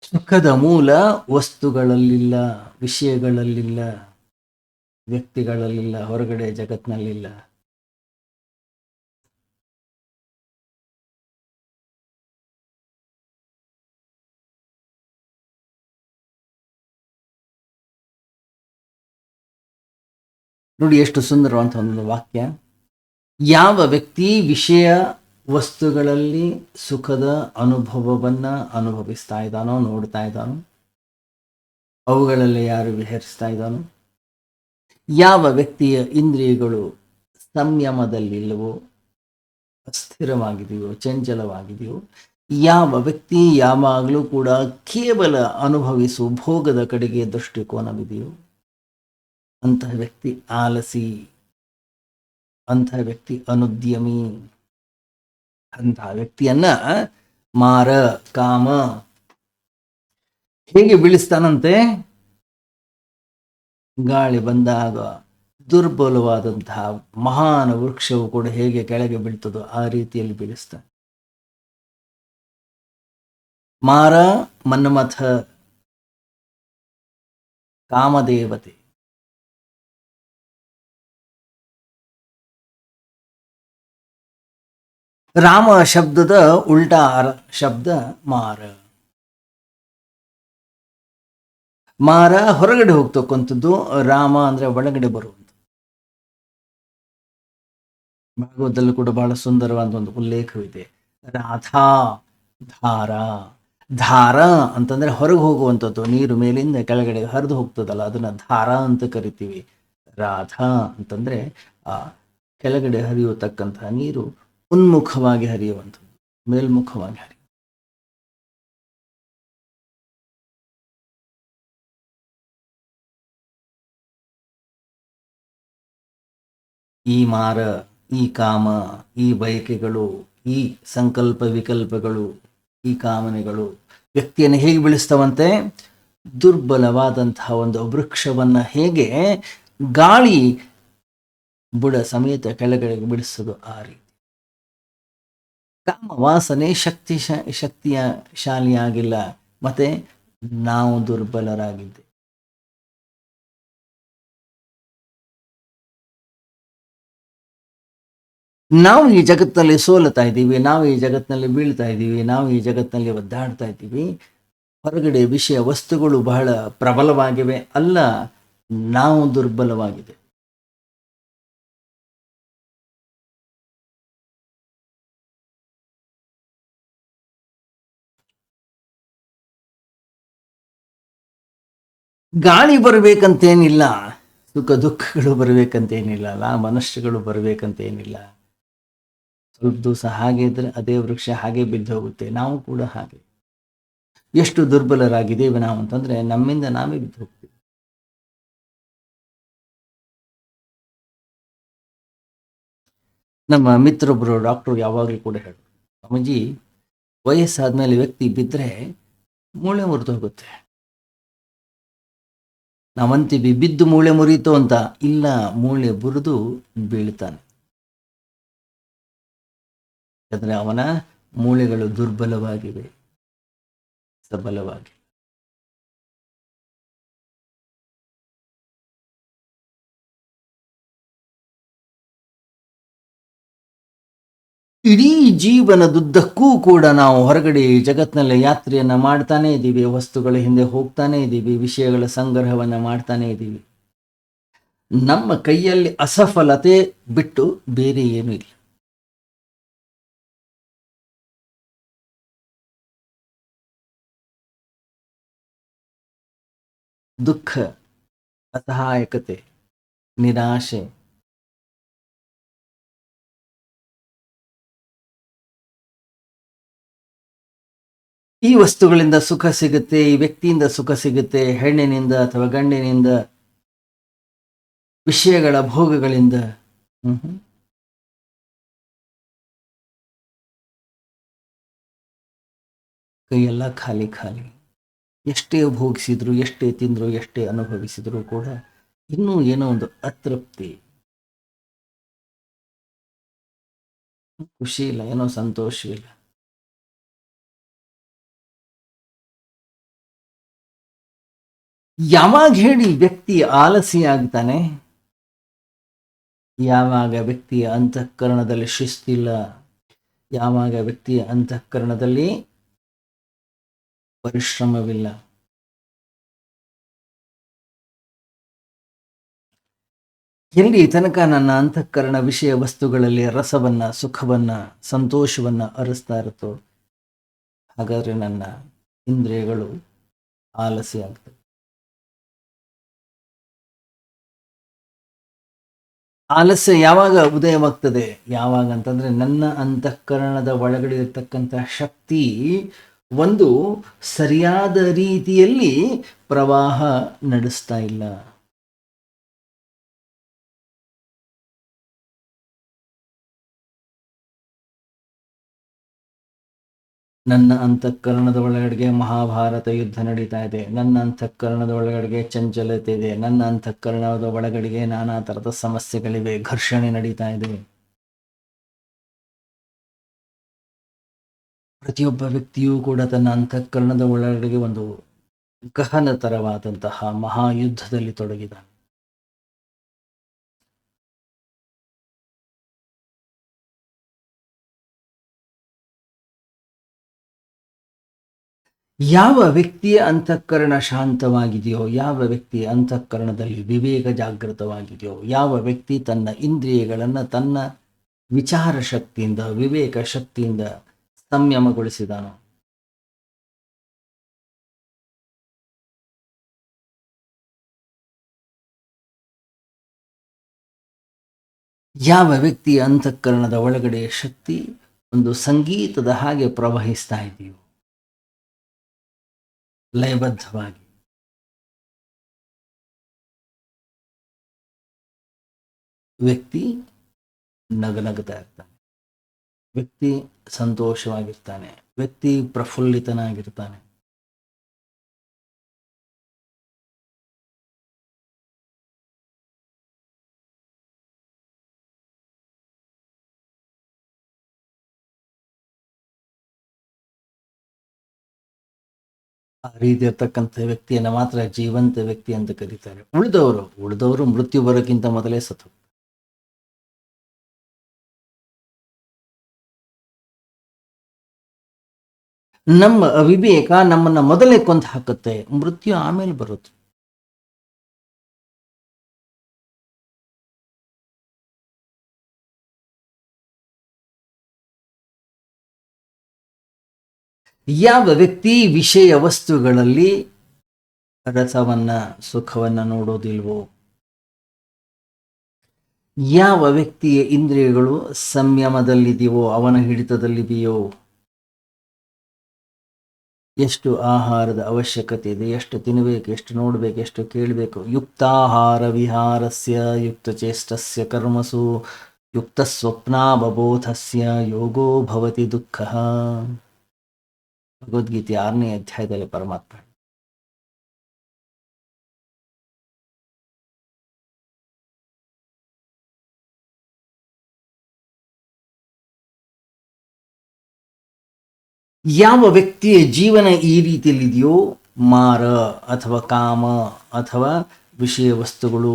[SPEAKER 1] ಸುಖದ ಮೂಲ ವಸ್ತುಗಳಲ್ಲಿಲ್ಲ, ವಿಷಯಗಳಲ್ಲಿಲ್ಲ, ವ್ಯಕ್ತಿಗಳಲ್ಲಿಲ್ಲ, ಹೊರಗಡೆ ಜಗತ್ತಿನಲ್ಲಿಲ್ಲ. ನೋಡಿ ಎಷ್ಟು ಸುಂದರವಂತ ಒಂದು ವಾಕ್ಯ. ಯಾವ ವ್ಯಕ್ತಿ ವಿಷಯ ವಸ್ತುಗಳಲ್ಲಿ ಸುಖದ ಅನುಭವವನ್ನು ಅನುಭವಿಸ್ತಾ ಇದ್ದಾನೋ, ನೋಡ್ತಾ ಇದ್ದಾನೋ, ಅವುಗಳಲ್ಲಿ ಯಾರು ವಿಹರಿಸ್ತಾ ಇದ್ದಾನೋ, ಯಾವ ವ್ಯಕ್ತಿಯ ಇಂದ್ರಿಯಗಳು ಸಂಯಮದಲ್ಲಿಲ್ಲವೋ, ಅಸ್ಥಿರವಾಗಿದೆಯೋ, ಚಂಚಲವಾಗಿದೆಯೋ, ಯಾವ ವ್ಯಕ್ತಿ ಯಾವಾಗಲೂ ಕೂಡ ಕೇವಲ ಅನುಭವಿಸುವ ಭೋಗದ ಕಡೆಗೆ ದೃಷ್ಟಿಕೋನವಿದೆಯೋ, ಅಂತಹ ವ್ಯಕ್ತಿ ಆಲಸಿ, ಅಂತಹ ವ್ಯಕ್ತಿ ಅನುದ್ಯಮಿ. ಅಂತಹ ವ್ಯಕ್ತಿಯನ್ನ ಮಾರ, ಕಾಮ ಹೇಗೆ ಬೀಳಿಸ್ತಾನಂತೆ? ಗಾಳಿ ಬಂದಾಗ ದುರ್ಬಲವಾದಂತಹ ಮಹಾನ್ ವೃಕ್ಷವು ಕೂಡ ಹೇಗೆ ಕೆಳಗೆ ಬೀಳ್ತದೋ ಆ ರೀತಿಯಲ್ಲಿ ಬೀಳಿಸ್ತಾನೆ. ಮಾರ ಮನ್ಮಥ, ಕಾಮದೇವತೆ. ರಾಮ ಶಬ್ದದ ಉಲ್ಟಾ ಶಬ್ದ ಮಾರ. ಮಾರ ಹೊರಗಡೆ ಹೋಗ್ತಕ್ಕಂಥದ್ದು, ರಾಮ ಅಂದ್ರೆ ಒಳಗಡೆ ಬರುವಂಥದ್ದು. ಭಾಗವತದಲ್ಲೂ ಕೂಡ ಬಹಳ ಸುಂದರವಾದ ಒಂದು ಉಲ್ಲೇಖವಿದೆ. ರಾಧಾ ಧಾರ. ಧಾರ ಅಂತಂದ್ರೆ ಹೊರಗೆ ಹೋಗುವಂಥದ್ದು, ನೀರು ಮೇಲಿಂದ ಕೆಳಗಡೆ ಹರಿದು ಹೋಗ್ತದಲ್ಲ, ಅದನ್ನ ಧಾರ ಅಂತ ಕರಿತೀವಿ. ರಾಧಾ ಅಂತಂದ್ರೆ ಆ ಕೆಳಗಡೆ ಹರಿಯತಕ್ಕಂತಹ ನೀರು ಉನ್ಮುಖವಾಗಿ ಹರಿಯುವಂಥದ್ದು, ಮೇಲ್ಮುಖವಾಗಿ ಹರಿಯುವ. ಈ ಮಾರ, ಈ ಕಾಮ, ಈ ಬಯಕೆಗಳು, ಈ ಸಂಕಲ್ಪ ವಿಕಲ್ಪಗಳು, ಈ ಕಾಮನೆಗಳು ವ್ಯಕ್ತಿಯನ್ನು ಹೇಗೆ ಬೆಳೆಸ್ತವಂತೆ? ದುರ್ಬಲವಾದಂತಹ ಒಂದು ವೃಕ್ಷವನ್ನ ಹೇಗೆ ಗಾಳಿ ಬುಡ ಸಮೇತ ಕೆಳಗಡೆ ಬಿಡಿಸೋದು ಆ ರೀತಿ. ಕಾಮ ವಾಸನೆ ಶಕ್ತಿಯ ಶಾಲಿಯಾಗಿಲ್ಲ, ಮತ್ತೆ ನಾವು ದುರ್ಬಲರಾಗಿದ್ದೆ. ನಾವು ಈ ಜಗತ್ತಿನಲ್ಲಿ ಸೋಲುತ್ತಾ ಇದ್ದೀವಿ, ನಾವು ಈ ಜಗತ್ತಿನಲ್ಲಿ ಬೀಳ್ತಾ ಇದ್ದೀವಿ, ನಾವು ಈ ಜಗತ್ತಿನಲ್ಲಿ ಒದ್ದಾಡ್ತಾ ಇದ್ದೀವಿ. ಹೊರಗಡೆ ವಿಷಯ ವಸ್ತುಗಳು ಬಹಳ ಪ್ರಬಲವಾಗಿವೆ, ಅಲ್ಲ, ನಾವು ದುರ್ಬಲವಾಗಿದೆ. ಗಾಳಿ ಬರಬೇಕಂತೇನಿಲ್ಲ, ಸುಖ ದುಃಖಗಳು ಬರಬೇಕಂತೇನಿಲ್ಲ, ಮನುಷ್ಯಗಳು ಬರಬೇಕಂತೇನಿಲ್ಲ. ಸ್ವಲ್ಪ ದಿವಸ ಹಾಗೆ ಇದ್ರೆ ಅದೇ ವೃಕ್ಷ ಹಾಗೆ ಬಿದ್ದು ಹೋಗುತ್ತೆ. ನಾವು ಕೂಡ ಹಾಗೆ. ಎಷ್ಟು ದುರ್ಬಲರಾಗಿದ್ದೇವೆ ನಾವು ಅಂತಂದ್ರೆ ನಮ್ಮಿಂದ ನಾವೇ ಬಿದ್ದು ಹೋಗ್ತೀವಿ. ನಮ್ಮ ಮಿತ್ರೊಬ್ಬರು ಡಾಕ್ಟ್ರು ಯಾವಾಗಲೂ ಕೂಡ ಹೇಳೋರು, ಸ್ವಾಮೀಜಿ, ವಯಸ್ಸಾದ್ಮೇಲೆ ವ್ಯಕ್ತಿ ಬಿದ್ದರೆ ಮೂಳೆ ಮುರಿದು ಹೋಗುತ್ತೆ. ನಾವಂತೀವಿ ಬಿದ್ದು ಮೂಳೆ ಮುರಿಯಿತು ಅಂತ. ಇಲ್ಲ, ಮೂಳೆ ಮುರಿದು ಬೀಳ್ತಾನೆ. ಯಾಕಂದರೆ ಅವನ ಮೂಳೆಗಳು ದುರ್ಬಲವಾಗಿವೆ, ಸಬಲವಾಗಿ. ಇಡೀ ಜೀವನದುದ್ದಕ್ಕೂ ಕೂಡ ನಾವು ಹೊರಗಡೆ ಜಗತ್ತಿನಲ್ಲಿ ಯಾತ್ರೆಯನ್ನು ಮಾಡ್ತಾನೇ ಇದ್ದೀವಿ, ವಸ್ತುಗಳ ಹಿಂದೆ ಹೋಗ್ತಾನೇ ಇದ್ದೀವಿ, ವಿಷಯಗಳ ಸಂಗ್ರಹವನ್ನು ಮಾಡ್ತಾನೇ ಇದ್ದೀವಿ. ನಮ್ಮ ಕೈಯಲ್ಲಿ ಅಸಫಲತೆ ಬಿಟ್ಟು ಬೇರೆ ಏನೂ ಇಲ್ಲ. ದುಃಖ, ಅಸಹಾಯಕತೆ, ನಿರಾಶೆ, ಈ ವಸ್ತುಗಳಿಂದ ಸುಖ ಸಿಗುತ್ತೆ, ಈ ವ್ಯಕ್ತಿಯಿಂದ ಸುಖ ಸಿಗುತ್ತೆ, ಹೆಣ್ಣಿನಿಂದ ಅಥವಾ ಗಂಡಿನಿಂದ, ವಿಷಯಗಳ ಭೋಗಗಳಿಂದ. ಕೈಯೆಲ್ಲ ಖಾಲಿ ಖಾಲಿ. ಎಷ್ಟೇ ಭೋಗಿಸಿದ್ರು, ಎಷ್ಟೇ ತಿಂದ್ರು, ಎಷ್ಟೇ ಅನುಭವಿಸಿದ್ರು ಕೂಡ ಇನ್ನೂ ಏನೋ ಒಂದು ಅತೃಪ್ತಿ, ಖುಷಿ ಇಲ್ಲ, ಏನೋ ಸಂತೋಷವಿಲ್ಲ. ಯಾವಾಗ ಹೇಳಿ ವ್ಯಕ್ತಿ ಆಲಸಿ ಆಗ್ತಾನೆ? ಯಾವಾಗ ವ್ಯಕ್ತಿಯ ಅಂತಃಕರಣದಲ್ಲಿ ಶಿಸ್ತಿಲ್ಲ, ಯಾವಾಗ ವ್ಯಕ್ತಿಯ ಅಂತಃಕರಣದಲ್ಲಿ ಪರಿಶ್ರಮವಿಲ್ಲ. ಎಲ್ಲಿ ತನಕ ನನ್ನ ಅಂತಃಕರಣ ವಿಷಯ ವಸ್ತುಗಳಲ್ಲಿ ರಸವನ್ನ, ಸುಖವನ್ನ, ಸಂತೋಷವನ್ನ ಅರಿಸ್ತಾ ಇರುತ್ತೋ, ಹಾಗಾದ್ರೆ ನನ್ನ ಇಂದ್ರಿಯಗಳು ಆಲಸಿ ಆಗ್ತವೆ. ಆಲಸ್ಯ ಯಾವಾಗ ಉದಯವಾಗ್ತದೆ? ಯಾವಾಗ ಅಂತಂದ್ರೆ ನನ್ನ ಅಂತಃಕರಣದ ಒಳಗಡೆ ಇರತಕ್ಕಂಥ ಶಕ್ತಿ ಒಂದು ಸರಿಯಾದ ರೀತಿಯಲ್ಲಿ ಪ್ರವಾಹ ನಡೆಸ್ತಾ ಇಲ್ಲ. ನನ್ನ ಅಂತಃಕರಣದ ಒಳಗಡೆಗೆ ಮಹಾಭಾರತ ಯುದ್ಧ ನಡೀತಾ ಇದೆ, ನನ್ನ ಅಂತಃಕರಣದ ಒಳಗಡೆಗೆ ಚಂಚಲತೆ ಇದೆ, ನನ್ನ ಅಂತಃಕರಣದ ಒಳಗಡೆಗೆ ನಾನಾ ತರದ ಸಮಸ್ಯೆಗಳಿವೆ, ಘರ್ಷಣೆ ನಡೀತಾ ಇದೆ. ಪ್ರತಿಯೊಬ್ಬ ವ್ಯಕ್ತಿಯೂ ಕೂಡ ತನ್ನ ಅಂತಃಕರಣದ ಒಳಗಡೆಗೆ ಒಂದು ಗಹನ ತರವಾದಂತಹ ಮಹಾಯುದ್ಧದಲ್ಲಿ ತೊಡಗಿದ್ದಾನೆ. ಯಾವ ವ್ಯಕ್ತಿಯ ಅಂತಃಕರಣ ಶಾಂತವಾಗಿದೆಯೋ, ಯಾವ ವ್ಯಕ್ತಿಯ ಅಂತಃಕರಣದಲ್ಲಿ ವಿವೇಕ ಜಾಗೃತವಾಗಿದೆಯೋ, ಯಾವ ವ್ಯಕ್ತಿ ತನ್ನ ಇಂದ್ರಿಯಗಳನ್ನು ತನ್ನ ವಿಚಾರ ಶಕ್ತಿಯಿಂದ, ವಿವೇಕ ಶಕ್ತಿಯಿಂದ ಸಂಯಮಗೊಳಿಸಿದಾನೋ, ಯಾವ ವ್ಯಕ್ತಿಯ ಅಂತಃಕರಣದ ಒಳಗಡೆ ಶಕ್ತಿ ಒಂದು ಸಂಗೀತದ ಹಾಗೆ ಪ್ರವಹಿಸ್ತಾ ಇದೆಯೋ, ಲಯಬದ್ಧವಾಗಿ, ವ್ಯಕ್ತಿ ನಗನಗ್ತಾ ಇರ್ತಾನೆ, ವ್ಯಕ್ತಿ ಸಂತೋಷವಾಗಿರ್ತಾನೆ, ವ್ಯಕ್ತಿ ಪ್ರಫುಲ್ಲಿತನಾಗಿರ್ತಾನೆ. ಆ ರೀತಿ ಇರ್ತಕ್ಕಂಥ ವ್ಯಕ್ತಿಯನ್ನು ಮಾತ್ರ ಜೀವಂತ ವ್ಯಕ್ತಿ ಅಂತ ಕರೀತಾರೆ. ಉಳಿದವರು ಮೃತ್ಯು ಬರೋಕ್ಕಿಂತ ಮೊದಲೇ ಸತ್ತು. ನಮ್ಮ ಅವಿವೇಕ ನಮ್ಮನ್ನ ಮೊದಲೇ ಕೊಂದು ಹಾಕುತ್ತೆ, ಮೃತ್ಯು ಆಮೇಲೆ ಬರುತ್ತೆ. ಯಾವ ವ್ಯಕ್ತಿ ವಿಷಯ ವಸ್ತುಗಳಲ್ಲಿ ರಸವನ್ನ, ಸುಖವನ್ನ ನೋಡೋದಿಲ್ವೋ, ಯಾವ ವ್ಯಕ್ತಿಯ ಇಂದ್ರಿಯಗಳು ಸಂಯಮದಲ್ಲಿದೆಯೋ, ಅವನ ಹಿಡಿತದಲ್ಲಿದೆಯೋ, ಎಷ್ಟು ಆಹಾರದ ಅವಶ್ಯಕತೆ ಇದೆ, ಎಷ್ಟು ತಿನ್ನಬೇಕು, ಎಷ್ಟು ನೋಡಬೇಕು, ಎಷ್ಟು ಕೇಳಬೇಕು, ಯುಕ್ತಾಹಾರ ವಿಹಾರಸ್ಯ ಯುಕ್ತ ಚೇಷ್ಟಸ್ಯ ಕರ್ಮಸು ಯುಕ್ತ ಸ್ವಪ್ನಾವಬೋಧಸ್ಯ ಯೋಗೋ ಭವತಿ ದುಃಖ. ಭಗವದ್ಗೀತೆ 6ನೇ ಅಧ್ಯಾಯದಲ್ಲಿ ಪರಮಾತ್ಮ ಯಾವ ವ್ಯಕ್ತಿಯ ಜೀವನ ಈ ರೀತಿಯಲ್ಲಿದೆಯೋ, ಮಾರ ಅಥವಾ ಕಾಮ ಅಥವಾ ವಿಷಯ ವಸ್ತುಗಳು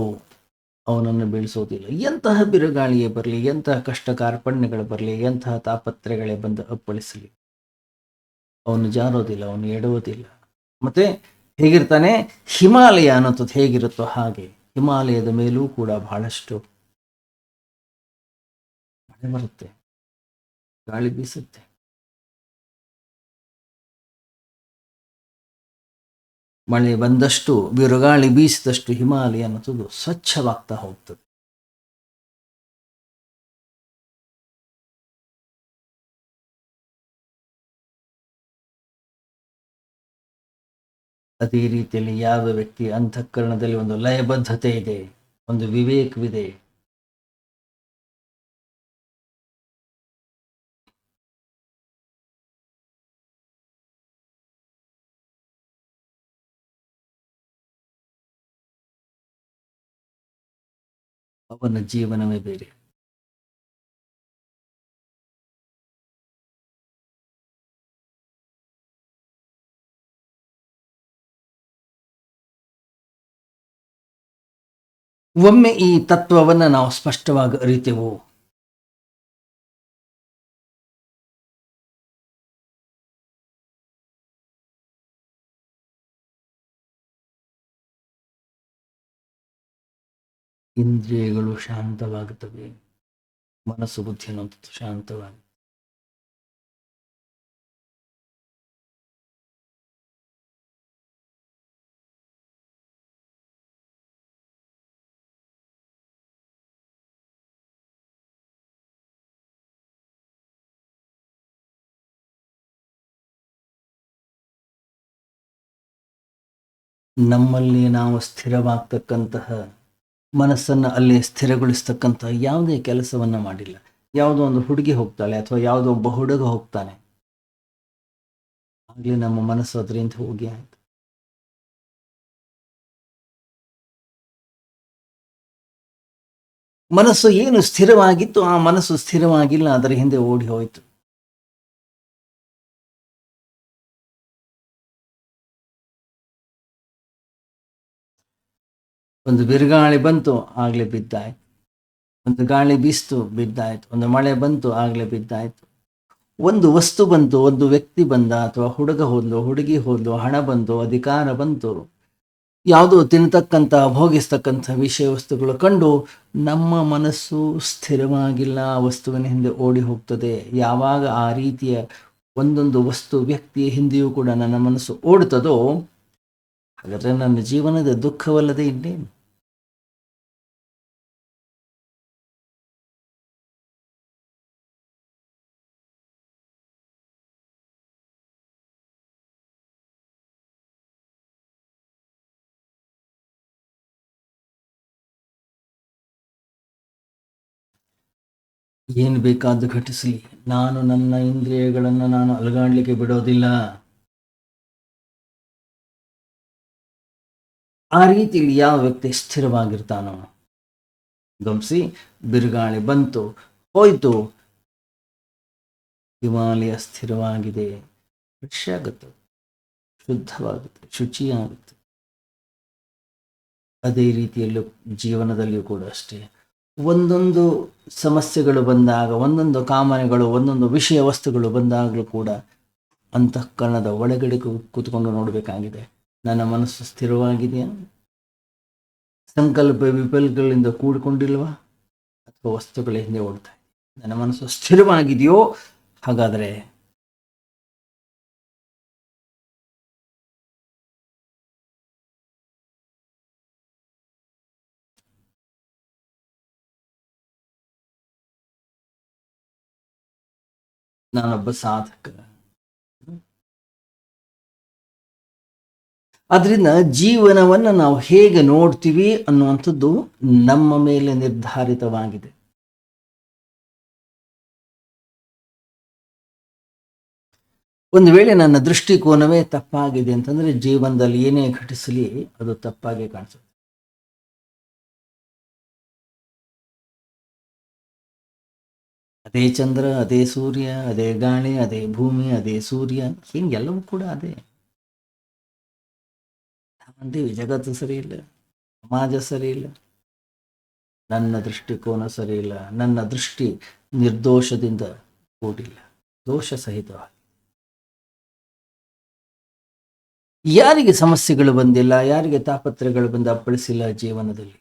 [SPEAKER 1] ಅವನನ್ನು ಬೆಳೆಸೋದಿಲ್ಲ. ಎಂತಹ ಬಿರುಗಾಳಿಯೇ ಬರಲಿ, ಎಂತಹ ಕಷ್ಟ ಕಾರ್ಪಣ್ಯಗಳು ಬರಲಿ, ಎಂತಹ ತಾಪತ್ರೆಗಳೇ ಬಂದು ಅಪ್ಪಳಿಸಲಿ, ಅವನು ಜಾರೋದಿಲ್ಲ, ಅವನು ಎಡುವುದಿಲ್ಲ. ಮತ್ತೆ ಹೇಗಿರ್ತಾನೆ? ಹಿಮಾಲಯ ಅನ್ನೋಂಥದ್ದು ಹೇಗಿರುತ್ತೋ ಹಾಗೆ ಹಿಮಾಲಯದ ಮೇಲೂ ಕೂಡ ಬಹಳಷ್ಟು ಮಳೆ ಬರುತ್ತೆ, ಗಾಳಿ ಬೀಸುತ್ತೆ. ಮಳೆ ಬಂದಷ್ಟು, ಬಿರುಗಾಳಿ ಬೀಸಿದಷ್ಟು ಹಿಮಾಲಯ ಅನ್ನೋದು ಸ್ವಚ್ಛವಾಗ್ತಾ ಹೋಗ್ತದೆ. ಅದೇ ರೀತಿಯಲ್ಲಿ ಯಾವ ವ್ಯಕ್ತಿ ಅಂತಃಕರಣದಲ್ಲಿ ಒಂದು ಲಯಬದ್ಧತೆ ಇದೆ, ಒಂದು ವಿವೇಕವಿದೆ, ಅವನ ಜೀವನವೇ ಬೇರೆ. ಒಮ್ಮೆ ಈ ತತ್ವವನ್ನು ನಾವು ಸ್ಪಷ್ಟವಾಗಿ ಅರಿತೆವು, ಇಂದ್ರಿಯಗಳು ಶಾಂತವಾಗುತ್ತವೆ, ಮನಸ್ಸು ಬುದ್ಧಿ ಅನ್ನುವಂಥದ್ದು ಶಾಂತವಾಗುತ್ತೆ. ನಮ್ಮಲ್ಲಿ ನಾವು ಸ್ಥಿರವಾಗ್ತಕ್ಕಂತಹ ಮನಸ್ಸನ್ನು ಅಲ್ಲಿ ಸ್ಥಿರಗೊಳಿಸ್ತಕ್ಕಂಥ ಯಾವುದೇ ಕೆಲಸವನ್ನ ಮಾಡಿಲ್ಲ. ಯಾವುದೋ ಒಂದು ಹುಡುಗಿ ಹೋಗ್ತಾಳೆ ಅಥವಾ ಯಾವುದೋ ಒಬ್ಬ ಹುಡುಗ ಹೋಗ್ತಾನೆ, ಆಗಲಿ ನಮ್ಮ ಮನಸ್ಸು ಅದರಿಂದ ಹೋಗಿ ಆಯ್ತು. ಮನಸ್ಸು ಏನು ಸ್ಥಿರವಾಗಿತ್ತು, ಆ ಮನಸ್ಸು ಸ್ಥಿರವಾಗಿಲ್ಲ, ಅದರ ಹಿಂದೆ ಓಡಿ ಹೋಯಿತು. ಒಂದು ಬಿರುಗಾಳಿ ಬಂತು, ಆಗ್ಲೇ ಬಿದ್ದಾಯ್ತು. ಒಂದು ಗಾಳಿ ಬೀಸ್ತು, ಬಿದ್ದಾಯ್ತು. ಒಂದು ಮಳೆ ಬಂತು, ಆಗ್ಲೇ ಬಿದ್ದಾಯ್ತು. ಒಂದು ವಸ್ತು ಬಂತು, ಒಂದು ವ್ಯಕ್ತಿ ಬಂದ, ಅಥವಾ ಹುಡುಗ ಹೋದ್ಲು, ಹುಡುಗಿ ಹೋದ್ಲು, ಹಣ ಬಂತು, ಅಧಿಕಾರ ಬಂತು, ಯಾವುದೋ ತಿನ್ನತಕ್ಕಂಥ ಭೋಗಿಸ್ತಕ್ಕಂಥ ವಿಷಯ ವಸ್ತುಗಳು ಕಂಡು ನಮ್ಮ ಮನಸ್ಸು ಸ್ಥಿರವಾಗಿಲ್ಲ, ಆ ವಸ್ತುವಿನ ಹಿಂದೆ ಓಡಿ ಹೋಗ್ತದೆ. ಯಾವಾಗ ಆ ರೀತಿಯ ಒಂದೊಂದು ವಸ್ತು ವ್ಯಕ್ತಿಯ ಹಿಂದೆಯೂ ಕೂಡ ನನ್ನ ಮನಸ್ಸು ಓಡುತ್ತದೋ, ಹಾಗಾದರೆ ನನ್ನ ಜೀವನದ ದುಃಖವಲ್ಲದೆ ಇನ್ನೇನು? ಏನು ಬೇಕಾದ್ದು ಘಟಿಸಲಿ, ನಾನು ನನ್ನ ಇಂದ್ರಿಯಗಳನ್ನು ನಾನು ಅಲುಗಾಡ್ಲಿಕ್ಕೆ ಬಿಡೋದಿಲ್ಲ. ಆ ರೀತಿಯಲ್ಲಿ ಯಾವ ವ್ಯಕ್ತಿ ಸ್ಥಿರವಾಗಿರ್ತಾನೋ, ಗಮನಿಸಿ, ಬಿರುಗಾಳಿ ಬಂತು, ಹೋಯ್ತು, ಹಿಮಾಲಯ ಸ್ಥಿರವಾಗಿದೆ, ಫ್ರೆಶ್ ಆಗುತ್ತೆ, ಶುದ್ಧವಾಗುತ್ತೆ, ಶುಚಿಯಾಗುತ್ತೆ. ಅದೇ ರೀತಿಯಲ್ಲೂ ಜೀವನದಲ್ಲಿಯೂ ಕೂಡ ಅಷ್ಟೇ, ಒಂದೊಂದು ಸಮಸ್ಯೆಗಳು ಬಂದಾಗ, ಒಂದೊಂದು ಕಾಮನೆಗಳು, ಒಂದೊಂದು ವಿಷಯ ವಸ್ತುಗಳು ಬಂದಾಗಲೂ ಕೂಡ ಅಂತಃಕರಣದ ಒಳಗಡೆ ಕೂತ್ಕೊಂಡು ನೋಡಬೇಕಾಗಿದೆ, ನನ್ನ ಮನಸ್ಸು ಸ್ಥಿರವಾಗಿದೆಯಾ, ಸಂಕಲ್ಪ ವಿಫಲಗಳಿಂದ ಕೂಡಿಕೊಂಡಿಲ್ವಾ, ಅಥವಾ ವಸ್ತುಗಳ ಹಿಂದೆ ಓಡ್ತಾ ಇದೆ. ನನ್ನ ಮನಸ್ಸು ಸ್ಥಿರವಾಗಿದೆಯೋ, ಹಾಗಾದರೆ ನಾನೊಬ್ಬ ಸಾಧಕ. ಅದರಿಂದ ಜೀವನವನ್ನು ನಾವು ಹೇಗೆ ನೋಡ್ತೀವಿ ಅನ್ನುವಂಥದ್ದು ನಮ್ಮ ಮೇಲೆ ನಿರ್ಧಾರಿತವಾಗಿದೆ. ಒಂದು ವೇಳೆ ನನ್ನ ದೃಷ್ಟಿಕೋನವೇ ತಪ್ಪಾಗಿದೆ ಅಂತಂದ್ರೆ ಜೀವನದಲ್ಲಿ ಏನೇ ಘಟಿಸಲಿ ಅದು ತಪ್ಪಾಗಿ ಕಾಣಿಸುತ್ತೆ. ಅದೇ ಚಂದ್ರ, ಅದೇ ಸೂರ್ಯ, ಅದೇ ಗಾಳಿ, ಅದೇ ಭೂಮಿ, ಅದೇ ಸೂರ್ಯ, ಹಿಂಗೆಲ್ಲವೂ ಕೂಡ ಅದೇ. ನಾವಂತೀವಿ ಜಗತ್ತು ಸರಿ ಇಲ್ಲ, ಸಮಾಜ ಸರಿ ಇಲ್ಲ, ನನ್ನ ದೃಷ್ಟಿಕೋನ ಸರಿ ಇಲ್ಲ, ನನ್ನ ದೃಷ್ಟಿ ನಿರ್ದೋಷದಿಂದ ಕೂಡಿಲ್ಲ, ದೋಷ ಸಹಿತವಾಗಿ. ಯಾರಿಗೆ ಸಮಸ್ಯೆಗಳು ಬಂದಿಲ್ಲ, ಯಾರಿಗೆ ತಾಪತ್ರಗಳು ಬಂದು ಅಪ್ಪಳಿಸಿಲ್ಲ ಜೀವನದಲ್ಲಿ?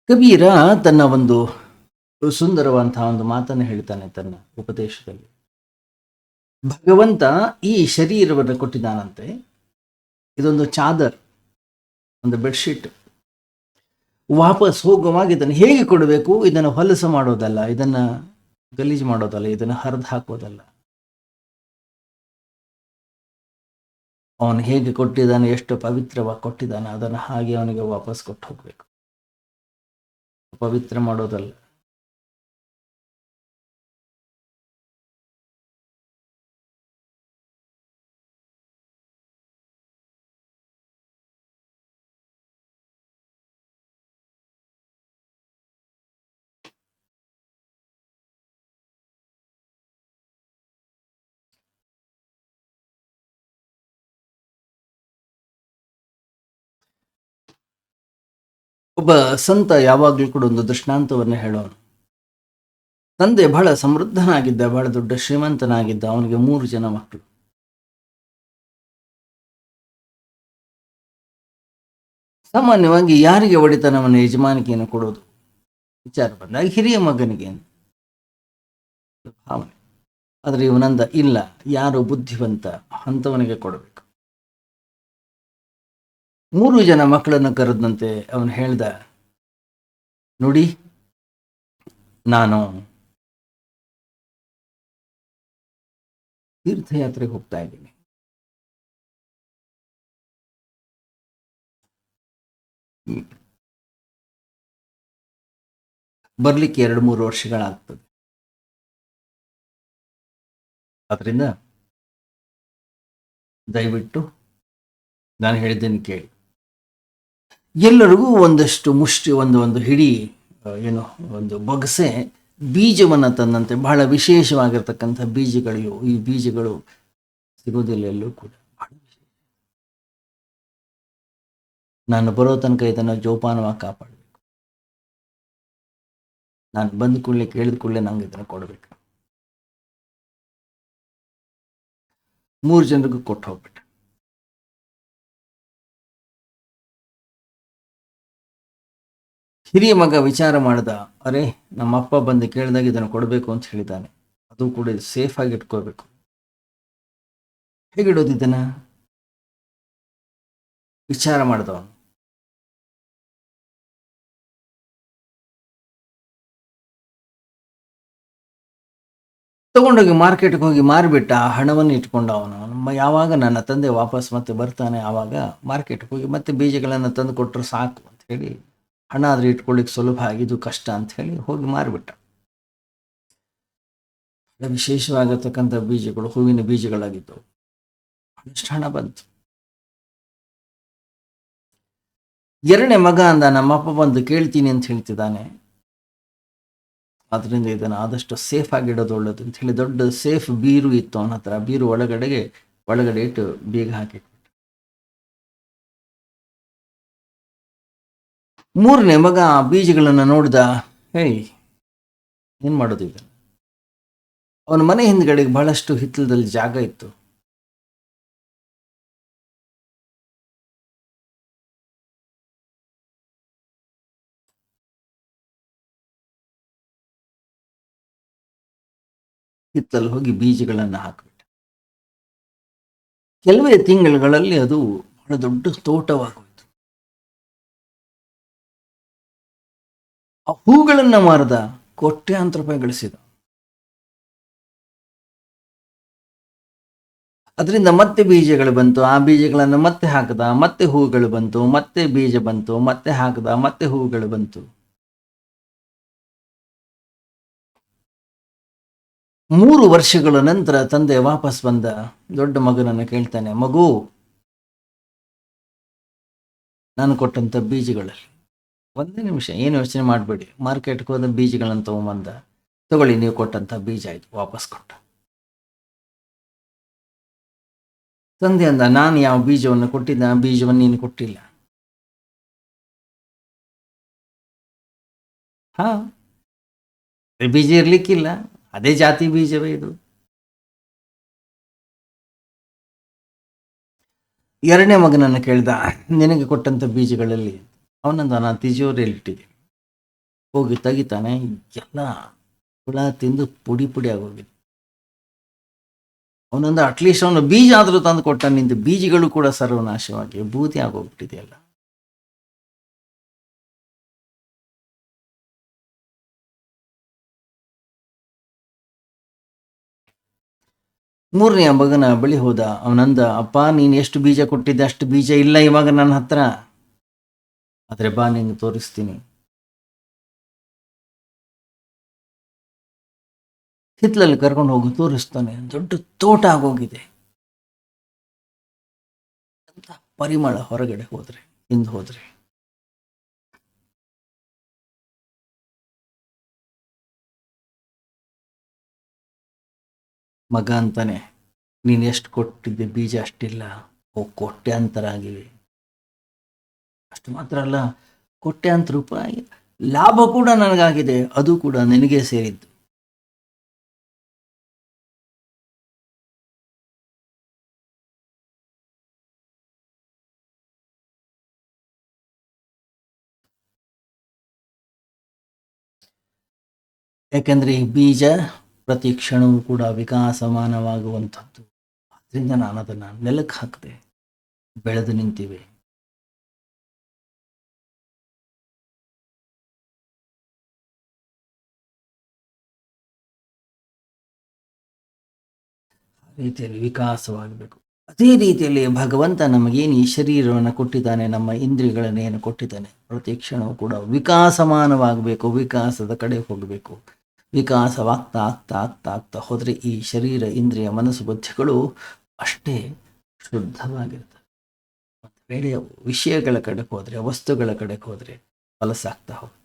[SPEAKER 1] ಕಬೀರ ತನ್ನ ಒಂದು ಸುಂದರವಂತಹ ಒಂದು ಮಾತನ್ನು ಹೇಳ್ತಾನೆ ತನ್ನ ಉಪದೇಶದಲ್ಲಿ. ಭಗವಂತ ಈ ಶರೀರವನ್ನು ಕೊಟ್ಟಿದ್ದಾನಂತೆ, ಇದೊಂದು ಚಾದರ್, ಒಂದು ಬೆಡ್ಶೀಟ್. ವಾಪಸ್ ಹೋಗುವಾಗ ಇದನ್ನು ಹೇಗೆ ಕೊಡಬೇಕು? ಇದನ್ನು ಹೊಲಸು ಮಾಡೋದಲ್ಲ, ಇದನ್ನು ಗಲೀಜು ಮಾಡೋದಲ್ಲ, ಇದನ್ನು ಹರಿದು ಹಾಕೋದಲ್ಲ. ಅವನು ಹೇಗೆ ಕೊಟ್ಟಿದ್ದಾನೆ, ಎಷ್ಟು ಪವಿತ್ರವಾಗಿ ಕೊಟ್ಟಿದ್ದಾನೆ, ಅದನ್ನು ಹಾಗೆ ಅವನಿಗೆ ವಾಪಸ್ ಕೊಟ್ಟು ಹೋಗ್ಬೇಕು, ಪವಿತ್ರ ಮಾಡೋದಲ್ಲ. ಒಬ್ಬ ಸಂತ ಯಾವಾಗಲೂ ಕೂಡ ಒಂದು ದೃಷ್ಟಾಂತವನ್ನು ಹೇಳೋನು. ತಂದೆ ಬಹಳ ಸಮೃದ್ಧನಾಗಿದ್ದ, ಬಹಳ ದೊಡ್ಡ ಶ್ರೀಮಂತನಾಗಿದ್ದ. ಅವನಿಗೆ 3 ಜನ ಮಕ್ಕಳು. ಸಾಮಾನ್ಯವಾಗಿ ಯಾರಿಗೆ ಒಡೆತನವನ್ನು, ಯಜಮಾನಿಕೆಯನ್ನು ಕೊಡೋದು ವಿಚಾರ ಬಂದಾಗ ಹಿರಿಯ ಮಗನಿಗೆ ಭಾವನೆ. ಆದರೆ ಇವನಂದ ಇಲ್ಲ, ಯಾರು ಬುದ್ಧಿವಂತ ಅಂಥವನಿಗೆ ಕೊಡಬೇಕು. 3 ಜನ ಮಕ್ಕಳನ್ನು ಕರೆದಂತೆ ಅವನು ಹೇಳ್ದ, ನೋಡಿ, ನಾನು ತೀರ್ಥಯಾತ್ರೆಗೆ ಹೋಗ್ತಾ ಇದ್ದೀನಿ. ಬರ್ಲಿಕ್ಕೆ 2-3 ವರ್ಷಗಳಾಗ್ತದೆ. ಅದರಿಂದ ದಯವಿಟ್ಟು ನಾನು ಹೇಳಿದ್ದೇನೆ ಕೇಳಿ. ಎಲ್ಲರಿಗೂ ಒಂದಷ್ಟು ಮುಷ್ಟಿ, ಒಂದು ಹಿಡಿ, ಏನು, ಒಂದು ಬೊಗಸೆ ಬೀಜವನ್ನು ತಂದಂತೆ, ಬಹಳ ವಿಶೇಷವಾಗಿರ್ತಕ್ಕಂಥ ಬೀಜಗಳು. ಈ ಬೀಜಗಳು ಸಿಗೋದಿಲ್ಲ ಎಲ್ಲೂ ಕೂಡ. ಬಹಳ ವಿಶೇಷ. ನಾನು ಬರೋ ತನಕ ಇದನ್ನು ಜೋಪಾನವಾಗಿ ಕಾಪಾಡಬೇಕು. ನಾನು ಬಂದ ಕೂಡಲೇ, ಕೇಳಿದ ಕೂಡಲೇ ನಂಗೆ ಇದನ್ನು ಕೊಡಬೇಕು. 3 ಜನರಿಗೂ ಕೊಟ್ಟು ಹೋಗ್ಬಿಟ್ಟೆ. ಹಿರಿಯ ಮಗ ವಿಚಾರ ಮಾಡ್ದ, ಅರೆ, ನಮ್ಮಪ್ಪ ಬಂದು ಕೇಳಿದಾಗ ಇದನ್ನು ಕೊಡಬೇಕು ಅಂತ ಹೇಳಿದ್ದಾನೆ, ಅದು ಕೂಡ ಸೇಫ್ ಆಗಿ ಇಟ್ಕೋಬೇಕು. ಹೇಗಿಡೋದು ಇದನ್ನ? ವಿಚಾರ ಮಾಡಿದವನು. ತಗೊಂಡೋಗಿ ಮಾರ್ಕೆಟ್ಗೆ ಹೋಗಿ ಮಾರಿಬಿಟ್ಟ. ಹಣವನ್ನು ಇಟ್ಕೊಂಡ ಅವನು. ಯಾವಾಗ ನನ್ನ ತಂದೆ ವಾಪಸ್ ಮತ್ತೆ ಬರ್ತಾನೆ ಆವಾಗ ಮಾರ್ಕೆಟ್ಗೆ ಹೋಗಿ ಮತ್ತೆ ಬೀಜಗಳನ್ನು ತಂದು ಕೊಟ್ಟರು ಸಾಕು ಅಂತ ಹೇಳಿ, ಹಣ ಆದರೆ ಇಟ್ಕೊಳ್ಳಿಕ್ಕೆ ಸುಲಭ, ಇದು ಕಷ್ಟ ಅಂತ ಹೇಳಿ ಹೋಗಿ ಮಾರಿಬಿಟ್ಟ. ವಿಶೇಷವಾಗಿರ್ತಕ್ಕಂಥ ಬೀಜಗಳು, ಹೂವಿನ ಬೀಜಗಳಾಗಿದ್ದವು. ಎಷ್ಟು ಹಣ ಬಂತು. 2ನೇ ಮಗ ಅಂದ, ನಮ್ಮಪ್ಪ ಬಂದು ಕೇಳ್ತೀನಿ ಅಂತ ಹೇಳ್ತಿದ್ದಾನೆ, ಅದರಿಂದ ಇದನ್ನು ಆದಷ್ಟು ಸೇಫ್ ಆಗಿಡೋದು ಒಳ್ಳೇದು ಅಂತ ಹೇಳಿ ದೊಡ್ಡ ಸೇಫ್ ಬೀರು ಇತ್ತು ಅವನ ಹತ್ರ. ಬೀರು ಒಳಗಡೆ ಇಟ್ಟು ಬೀಗ ಹಾಕಿ. 3ನೇ ಮಗ ಆ ಬೀಜಗಳನ್ನು ನೋಡ್ದ. ಹೇಯ್, ಏನ್ ಮಾಡೋದು ಇದನ್ನು? ಅವನ ಮನೆ ಹಿಂದ್ಗಡೆಗೆ ಬಹಳಷ್ಟು ಹಿತ್ತಲದಲ್ಲಿ ಜಾಗ ಇತ್ತು. ಹಿತ್ತಲ್ಲಿ ಹೋಗಿ ಬೀಜಗಳನ್ನು ಹಾಕಿಬಿಟ್ಟ. ಕೆಲವೇ ತಿಂಗಳುಗಳಲ್ಲಿ ಅದು ಬಹಳ ದೊಡ್ಡ ತೋಟವಾಗೋಯ್ತು. ಆ ಹೂಗಳನ್ನ ಮಾರದ ಕೋಟ್ಯಾಂತರ ರೂಪಾಯಿ ಗಳಿಸಿದ. ಅದರಿಂದ ಮತ್ತೆ ಬೀಜಗಳು ಬಂತು, ಆ ಬೀಜಗಳನ್ನು ಮತ್ತೆ ಹಾಕಿದ, ಮತ್ತೆ ಹೂಗಳು ಬಂತು, ಮತ್ತೆ ಬೀಜ ಬಂತು, ಮತ್ತೆ ಹಾಕಿದ, ಮತ್ತೆ ಹೂಗಳು ಬಂತು. 3 ವರ್ಷಗಳ ನಂತರ ತಂದೆ ವಾಪಸ್ ಬಂದ. ದೊಡ್ಡ ಮಗನನ್ನು ಕೇಳ್ತಾನೆ, ಮಗು, ನಾನು ಕೊಟ್ಟಂಥ ಬೀಜಗಳಲ್ಲಿ ಒಂದೇ ನಿಮಿಷ, ಏನು ಯೋಚನೆ ಮಾಡಬೇಡಿ, ಮಾರ್ಕೆಟ್ಗೆ ಹೋದ ಬೀಜಗಳನ್ನು ತೊಗೊಂಬಂದ. ತಗೊಳ್ಳಿ, ನೀವು ಕೊಟ್ಟಂಥ ಬೀಜ ಆಯಿತು, ವಾಪಸ್ ಕೊಟ್ಟ. ತಂದೆ ಅಂದ, ನಾನು ಯಾವ ಬೀಜವನ್ನು ಕೊಟ್ಟಿದ್ದ, ಆ ಬೀಜವನ್ನು ನೀನು ಕೊಟ್ಟಿಲ್ಲ. ಹಾ, ಬೀಜ ಇರ್ಲಿಕ್ಕಿಲ್ಲ, ಅದೇ ಜಾತಿ ಬೀಜವೇ ಇದು. ಎರಡನೇ ಮಗನನ್ನು ಕೇಳ್ದ, ನಿನಗೆ ಕೊಟ್ಟಂಥ ಬೀಜಗಳಲ್ಲಿ? ಅವನಂದ, ನಾನು ತಿಜೋರಿಯಲ್ಲಿಟ್ಟಿದ್ದೀನಿ. ಹೋಗಿ ತೆಗಿತಾನೆ, ಎಲ್ಲ ಹುಳ ತಿಂದು ಪುಡಿ ಪುಡಿ ಆಗೋಗಿದೆ. ಅವನಂದ, ಅಟ್ಲೀಸ್ಟ್ ಅವನು ಬೀಜ ಆದರೂ ತಂದು ಕೊಟ್ಟ, ನಿಂತು ಬೀಜಗಳು ಕೂಡ ಸರ್ವನಾಶವಾಗಿ ಬೂದಿ ಆಗೋಗ್ಬಿಟ್ಟಿದೆಯಲ್ಲ. ಮೂರನೆಯ ಮಗನ ಬಳಿ ಹೋದ. ಅವನಂದ, ಅಪ್ಪ, ನೀನು ಎಷ್ಟು ಬೀಜ ಕೊಟ್ಟಿದ್ದೆ ಅಷ್ಟು ಬೀಜ ಇಲ್ಲ ಇವಾಗ ನನ್ನ ಹತ್ರ, ಆದರೆ ಬಾ, ನಿಂಗೆ ತೋರಿಸ್ತೀನಿ. ಹಿತ್ತಲಲ್ಲಿ ಕರ್ಕೊಂಡು ಹೋಗಿ ತೋರಿಸ್ತಾನೆ. ದೊಡ್ಡ ತೋಟ ಆಗೋಗಿದೆ. ಅಂತ ಪರಿಮಳ. ಹೊರಗಡೆ ಹೋದ್ರೆ, ಹಿಂದೆ ಹೋದ್ರೆ, ಮಗ ಅಂತಾನೆ, ನೀನು ಎಷ್ಟು ಕೊಟ್ಟಿದ್ದೆ ಬೀಜ ಅಷ್ಟಿಲ್ಲ, ಕೋಟ್ಯಾಂತರ ಆಗಿವೆ. ಅಷ್ಟು ಮಾತ್ರ ಅಲ್ಲ, ಕೋಟ್ಯಾಂತರ ರೂಪಾಯಿ ಲಾಭ ಕೂಡ ನನಗಾಗಿದೆ, ಅದು ಕೂಡ ನಿನಗೆ ಸೇರಿದ್ದು. ಯಾಕೆಂದರೆ ಈ ಬೀಜ ಪ್ರತಿ ಕ್ಷಣವೂ ಕೂಡ ವಿಕಾಸಮಾನವಾಗುವಂಥದ್ದು. ಅದರಿಂದ ನಾನು ಅದನ್ನು ನೆಲಕ್ಕೆ ಹಾಕಿದೆ, ಬೆಳೆದು ನಿಂತಿವೆ. ರೀತಿಯಲ್ಲಿ ವಿಕಾಸವಾಗಬೇಕು. ಅದೇ ರೀತಿಯಲ್ಲಿ ಭಗವಂತ ನಮಗೇನು ಈ ಶರೀರವನ್ನು ಕೊಟ್ಟಿದ್ದಾನೆ, ನಮ್ಮ ಇಂದ್ರಿಯಗಳನ್ನು ಏನು ಕೊಟ್ಟಿದ್ದಾನೆ, ಪ್ರತಿ ಕ್ಷಣವೂ ಕೂಡ ವಿಕಾಸಮಾನವಾಗಬೇಕು, ವಿಕಾಸದ ಕಡೆ ಹೋಗಬೇಕು. ವಿಕಾಸವಾಗ್ತಾ ಆಗ್ತಾ ಆಗ್ತಾ ಆಗ್ತಾ ಹೋದರೆ ಈ ಶರೀರ, ಇಂದ್ರಿಯ, ಮನಸ್ಸು, ಬುದ್ಧಿಗಳು ಅಷ್ಟೇ ಶುದ್ಧವಾಗಿರ್ತವೆ. ಬೇರೆ ವಿಷಯಗಳ ಕಡೆಗೆ ಹೋದರೆ, ವಸ್ತುಗಳ ಕಡೆಗೆ ಹೋದರೆ ಹೊಲಸಾಗ್ತಾ ಹೋಗುತ್ತೆ.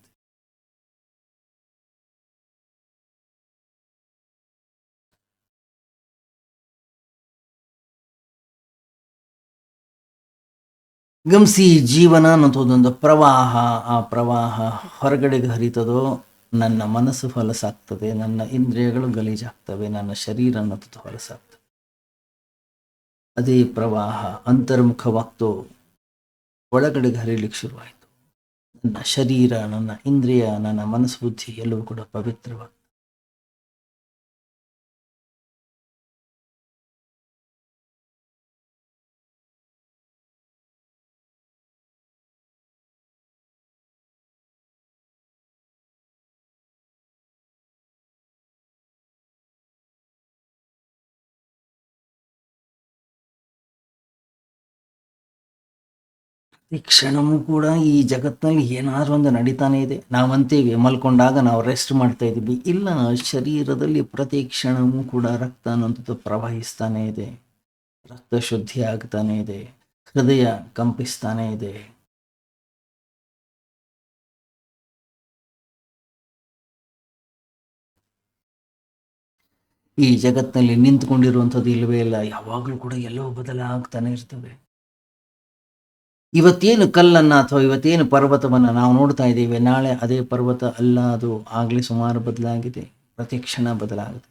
[SPEAKER 1] ಗಮನಿಸಿ, ಜೀವನ ಅನ್ನೋದೊಂದು ಪ್ರವಾಹ. ಆ ಪ್ರವಾಹ ಹೊರಗಡೆಗೆ ಹರಿತದೋ ನನ್ನ ಮನಸ್ಸು ಹೊಲಸಾಗ್ತದೆ, ನನ್ನ ಇಂದ್ರಿಯಗಳು ಗಲೀಜಾಗ್ತವೆ, ನನ್ನ ಶರೀರ ಅನ್ನೋದು ಹೊಲಸಾಗ್ತದೆ. ಅದೇ ಪ್ರವಾಹ ಅಂತರ್ಮುಖವಾಗ್ತೋ ಒಳಗಡೆಗೆ ಹರಿಲಿಕ್ಕೆ ಶುರುವಾಯಿತು. ನನ್ನ ಶರೀರ, ನನ್ನ ಇಂದ್ರಿಯ, ನನ್ನ ಮನಸ್ಸು, ಬುದ್ಧಿ ಎಲ್ಲವೂ ಕೂಡ ಪವಿತ್ರವಾಗ್ತದೆ. ಈ ಕ್ಷಣವೂ ಕೂಡ ಈ ಜಗತ್ತಿನಲ್ಲಿ ಏನಾದರೂ ಒಂದು ನಡೀತಾನೆ ಇದೆ. ನಾವಂತೀವಿ ಮಲ್ಕೊಂಡಾಗ ನಾವು ರೆಸ್ಟ್ ಮಾಡ್ತಾ ಇದ್ದೀವಿ. ಇಲ್ಲ, ಶರೀರದಲ್ಲಿ ಪ್ರತಿ ಕ್ಷಣವೂ ಕೂಡ ರಕ್ತ ಅನ್ನೋಂಥದ್ದು ಪ್ರವಹಿಸ್ತಾನೆ ಇದೆ, ರಕ್ತ ಶುದ್ಧಿ ಆಗ್ತಾನೆ ಇದೆ, ಹೃದಯ ಕಂಪಿಸ್ತಾನೆ ಇದೆ. ಈ ಜಗತ್ತಿನಲ್ಲಿ ನಿಂತ್ಕೊಂಡಿರುವಂಥದ್ದು ಇಲ್ಲವೇ ಇಲ್ಲ, ಯಾವಾಗಲೂ ಕೂಡ ಎಲ್ಲವೂ ಬದಲಾಗ್ತಾನೆ ಇರ್ತವೆ. ಇವತ್ತೇನು ಕಲ್ಲನ್ನು ಅಥವಾ ಇವತ್ತೇನು ಪರ್ವತವನ್ನು ನಾವು ನೋಡ್ತಾ ಇದ್ದೀವಿ, ನಾಳೆ ಅದೇ ಪರ್ವತ ಅಲ್ಲ, ಅದು ಆಗಲೇ ಸುಮಾರು ಬದಲಾಗಿದೆ, ಪ್ರತಿ ಕ್ಷಣ ಬದಲಾಗುತ್ತೆ.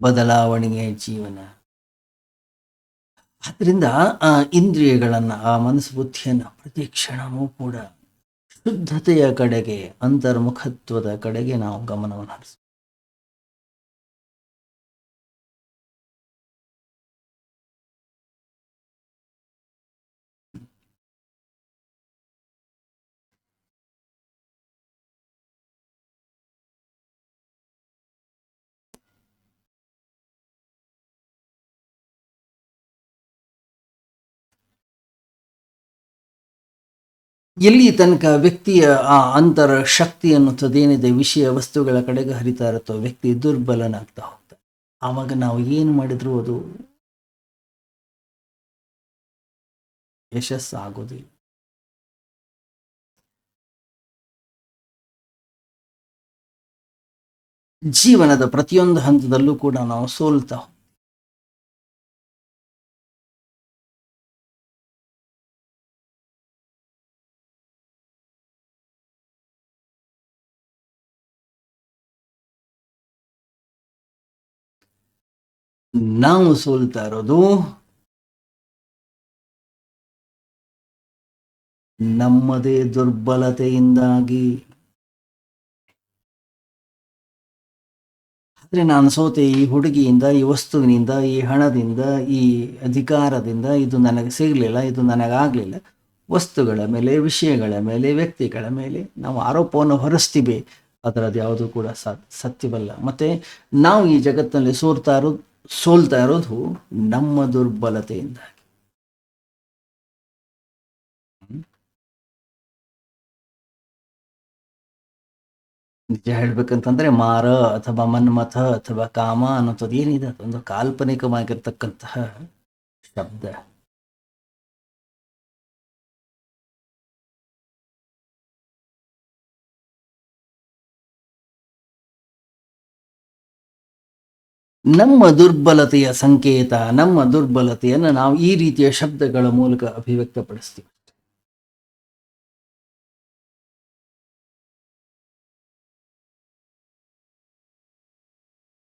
[SPEAKER 1] ಬದಲಾವಣೆಯ ಜೀವನ. ಆದ್ದರಿಂದ ಆ ಇಂದ್ರಿಯಗಳನ್ನು, ಆ ಮನಸ್ಸು, ಬುದ್ಧಿಯನ್ನು ಪ್ರತಿ ಕ್ಷಣವೂ ಕೂಡ ಶುದ್ಧತೆಯ ಕಡೆಗೆ, ಅಂತರ್ಮುಖತ್ವದ ಕಡೆಗೆ ನಾವು ಗಮನವನ್ನು ಹರಿಸಬೇಕು. ಎಲ್ಲಿ ತನಕ ವ್ಯಕ್ತಿಯ ಆ ಅಂತರ ಶಕ್ತಿ ಅನ್ನುವಂಥದ್ದೇನಿದೆ ವಿಷಯ ವಸ್ತುಗಳ ಕಡೆಗೆ ಹರಿತಾ ಇರುತ್ತೋ ವ್ಯಕ್ತಿ ದುರ್ಬಲನಾಗ್ತಾ ಹೋಗ್ತಾನೆ. ಆವಾಗ ನಾವು ಏನು ಮಾಡಿದ್ರು ಅದು ಯಶಸ್ಸು ಆಗೋದಿಲ್ಲ. ಜೀವನದ ಪ್ರತಿಯೊಂದು ಹಂತದಲ್ಲೂ ಕೂಡ ನಾವು ಸೋಲ್ತಾ ಹೋಗ್ತೀವಿ. ನಾವು ಸೋಲ್ತಾ ಇರೋದು ನಮ್ಮದೇ ದುರ್ಬಲತೆಯಿಂದಾಗಿ. ಆದರೆ ನಾನು ಸೋತೆ ಈ ಹುಡುಗಿಯಿಂದ, ಈ ವಸ್ತುವಿನಿಂದ, ಈ ಹಣದಿಂದ, ಈ ಅಧಿಕಾರದಿಂದ, ಇದು ನನಗೆ ಸಿಗಲಿಲ್ಲ, ಇದು ನನಗಾಗಲಿಲ್ಲ. ವಸ್ತುಗಳ ಮೇಲೆ, ವಿಷಯಗಳ ಮೇಲೆ, ವ್ಯಕ್ತಿಗಳ ಮೇಲೆ ನಾವು ಆರೋಪವನ್ನು ಹೊರಿಸ್ತೀವಿ. ಅದರದ್ದು ಯಾವುದೂ ಕೂಡ ಸತ್ಯವಲ್ಲ. ಮತ್ತು ನಾವು ಈ ಜಗತ್ತಿನಲ್ಲಿ ಸೋಲ್ತಾ ಇರೋದು ನಮ್ಮ ದುರ್ಬಲತೆಯಿಂದ. ನಿಜ ಹೇಳ್ಬೇಕಂತಂದ್ರೆ ಮಾರ ಅಥವಾ ಮನ್ಮಥ ಅಥವಾ ಕಾಮ ಅನ್ನೋಂಥದ್ದು ಏನಿದೆ ಅದೊಂದು ಕಾಲ್ಪನಿಕವಾಗಿರ್ತಕ್ಕಂತಹ ಶಬ್ದ. ನಮ್ಮ ದುರ್ಬಲತೆಯ ಸಂಕೇತ, ನಮ್ಮ ದುರ್ಬಲತೆಯನ್ನು ನಾವು ಈ ರೀತಿಯ ಶಬ್ದಗಳ ಮೂಲಕ ಅಭಿವ್ಯಕ್ತಪಡಿಸ್ತೀವಿ.